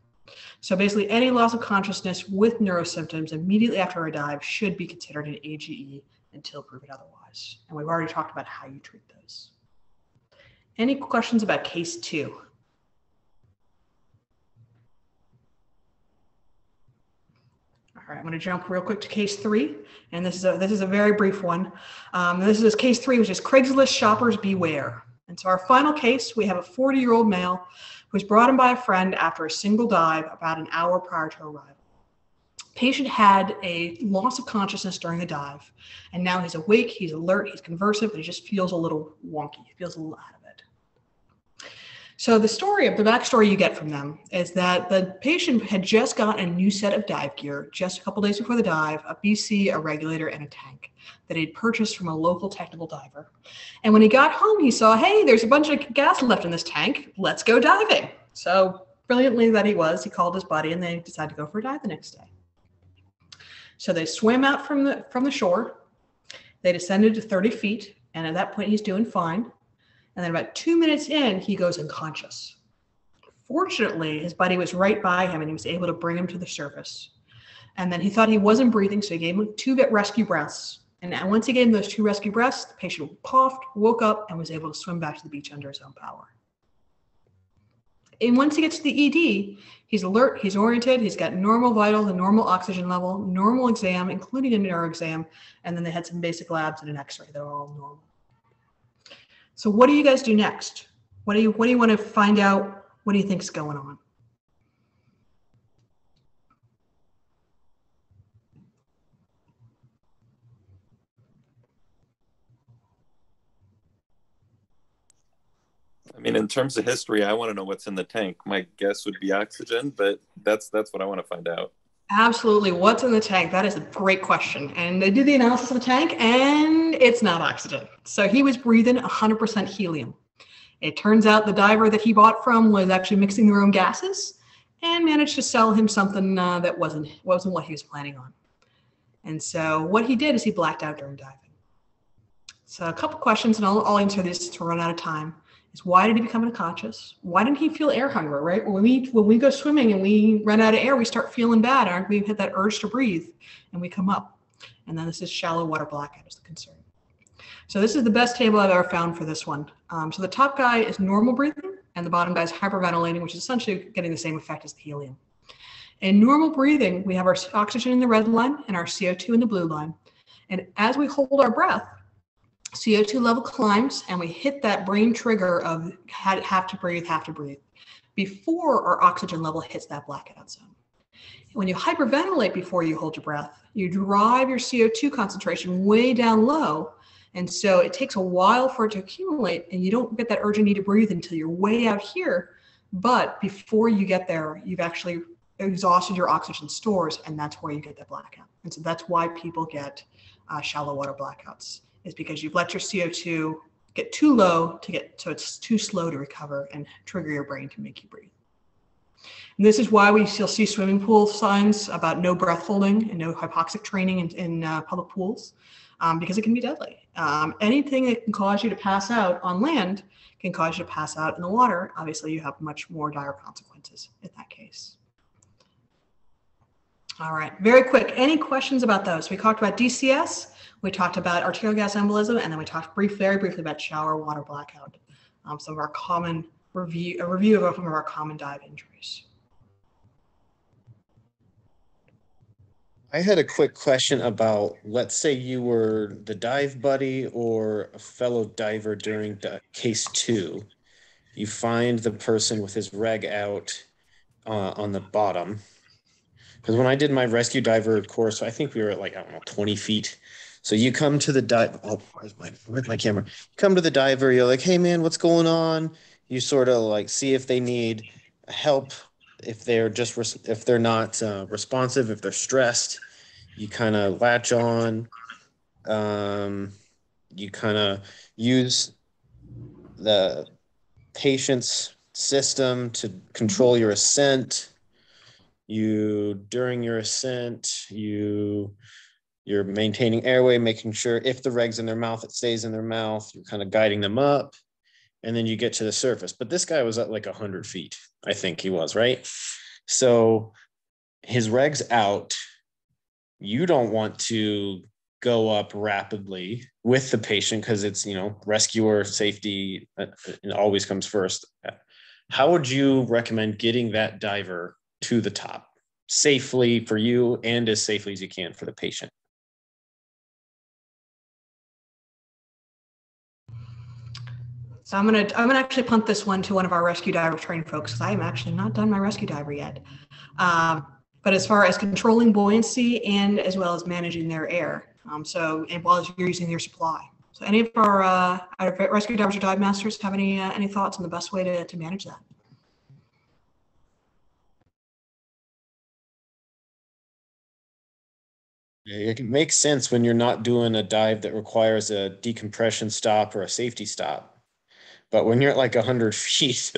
So basically any loss of consciousness with neurosymptoms immediately after a dive should be considered an AGE until proven otherwise. And we've already talked about how you treat those. Any questions about case 2? All right, I'm going to jump real quick to case 3, and this is a very brief one. This is case 3, which is Craigslist shoppers beware. And so our final case, we have a 40-year-old male who was brought in by a friend after a single dive about an hour prior to arrival. Patient had a loss of consciousness during the dive, and now he's awake, he's alert, he's conversive, but he just feels a little wonky. He feels a little out of it. So the backstory you get from them is that the patient had just gotten a new set of dive gear just a couple days before the dive, a BC, a regulator, and a tank that he'd purchased from a local technical diver. And when he got home, he saw, hey, there's a bunch of gas left in this tank. Let's go diving. So brilliantly that he called his buddy, and they decided to go for a dive the next day. So they swam out from the shore. They descended to 30 feet, and at that point, he's doing fine. And then about 2 minutes in, he goes unconscious. Fortunately, his buddy was right by him, and he was able to bring him to the surface. And then he thought he wasn't breathing, so he gave him 2 rescue breaths. And once he gave him those 2 rescue breaths, the patient coughed, woke up, and was able to swim back to the beach under his own power. And once he gets to the ED, he's alert, he's oriented, he's got normal vitals, a normal oxygen level, normal exam, including a neuro exam, and then they had some basic labs and an x-ray that are all normal. So what do you guys do next? What do you want to find out? What do you think is going on? I mean, in terms of history, I want to know what's in the tank. My guess would be oxygen, but that's what I want to find out. Absolutely. What's in the tank? That is a great question. And they did the analysis of the tank, and it's not oxygen. So he was breathing 100% helium. It turns out the diver that he bought from was actually mixing their own gases and managed to sell him something that wasn't what he was planning on. And so what he did is he blacked out during diving. So a couple questions, and I'll answer this to run out of time, is why did he become unconscious? Why didn't he feel air hunger, right? When we go swimming and we run out of air, we start feeling bad, and we hit that urge to breathe, and we come up. And then this is shallow water blackout is the concern. So this is the best table I've ever found for this one. So the top guy is normal breathing, and the bottom guy is hyperventilating, which is essentially getting the same effect as the helium. In normal breathing, we have our oxygen in the red line and our CO2 in the blue line. And as we hold our breath, CO2 level climbs, and we hit that brain trigger of have to breathe before our oxygen level hits that blackout zone. When you hyperventilate before you hold your breath, you drive your CO2 concentration way down low. And so it takes a while for it to accumulate, and you don't get that urgent need to breathe until you're way out here. But before you get there, you've actually exhausted your oxygen stores, and that's where you get that blackout. And so that's why people get shallow water blackouts, is because you've let your CO2 get too low so it's too slow to recover and trigger your brain to make you breathe. And this is why you'll see swimming pool signs about no breath holding and no hypoxic training in public pools, because it can be deadly. Anything that can cause you to pass out on land can cause you to pass out in the water. Obviously, you have much more dire consequences in that case. All right, very quick. Any questions about those? We talked about DCS, we talked about arterial gas embolism, and then we talked very briefly about shower water blackout. Some of our common a review of some of our common dive injuries. I had a quick question about, let's say you were the dive buddy or a fellow diver during case 2. You find the person with his reg out on the bottom. Because when I did my rescue diver course, I think we were at like, I don't know, 20 feet. So you come to the dive. Oh, where's my camera? You come to the diver. You're like, hey, man, what's going on? You sort of like see if they need help, if they're if they're not responsive, if they're stressed. You kind of latch on. You kind of use the patient's system to control your ascent. During your ascent, you're maintaining airway, making sure if the reg's in their mouth, it stays in their mouth. You're kind of guiding them up, and then you get to the surface. But this guy was at like 100 feet, I think he was, right? So his reg's out. You don't want to go up rapidly with the patient because it's, rescuer safety it always comes first. How would you recommend getting that diver to the top safely for you and as safely as you can for the patient? So I'm gonna actually punt this one to one of our rescue diver training folks, because I am actually not done my rescue diver yet. But as far as controlling buoyancy and as well as managing their air, and while you're using your supply. So any of our rescue divers or dive masters have any thoughts on the best way to manage that? It makes sense when you're not doing a dive that requires a decompression stop or a safety stop. But when you're at like 100 feet,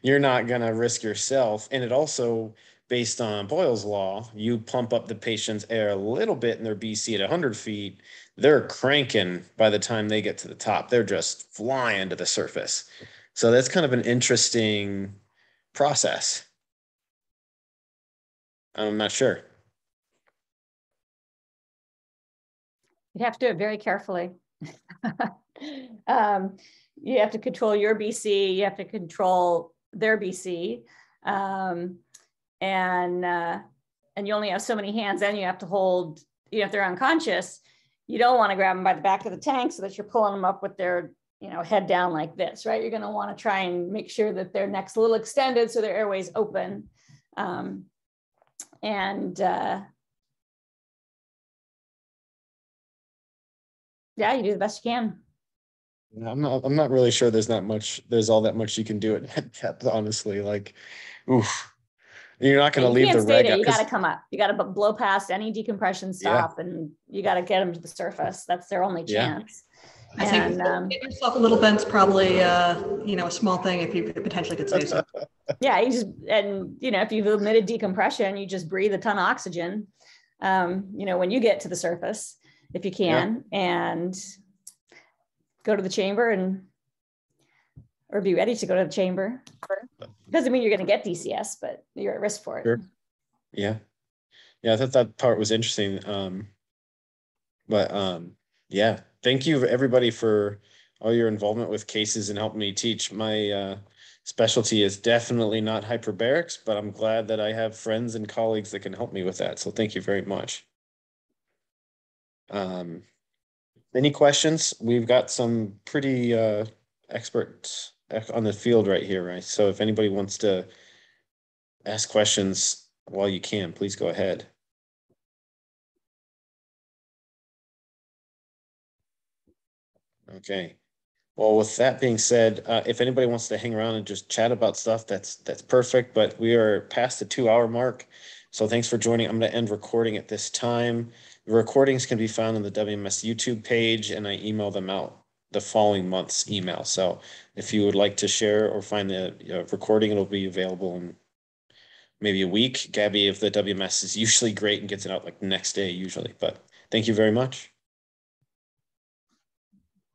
you're not going to risk yourself. And it also, based on Boyle's law, you pump up the patient's air a little bit in their BC at 100 feet, they're cranking by the time they get to the top. They're just flying to the surface. So that's kind of an interesting process. I'm not sure. You'd have to do it very carefully. You have to control your BC, you have to control their BC. And you only have so many hands, and you have to hold, if they're unconscious, you don't want to grab them by the back of the tank so that you're pulling them up with their, head down like this, right? You're going to want to try and make sure that their neck's a little extended so their airway's open. Yeah, you do the best you can. I'm not really sure there's all that much you can do at head depth, honestly. Like, oof. You're not going to leave the reg up. You got to come up. You got to blow past any decompression stop, and you got to get them to the surface. That's their only chance. I think get yourself a little bent's probably a small thing if you potentially could say so. Yeah, if you've omitted decompression, you just breathe a ton of oxygen. When you get to the surface, if you can, and go to the chamber or be ready to go to the chamber. Doesn't mean you're going to get DCS, but you're at risk for it. Sure. Yeah. I thought that part was interesting. Yeah, thank you everybody for all your involvement with cases and helping me teach. My specialty is definitely not hyperbarics, but I'm glad that I have friends and colleagues that can help me with that. So thank you very much. Any questions? We've got some pretty experts on the field right here, right? So if anybody wants to ask questions while you can, please go ahead. Okay. Well, with that being said, if anybody wants to hang around and just chat about stuff, that's perfect. But we are past the 2-hour mark. So thanks for joining. I'm going to end recording at this time. The recordings can be found on the WMS YouTube page, and I email them out the following month's email. So if you would like to share or find the recording, it'll be available in maybe a week. Gabby of the WMS is usually great and gets it out like the next day usually, but thank you very much.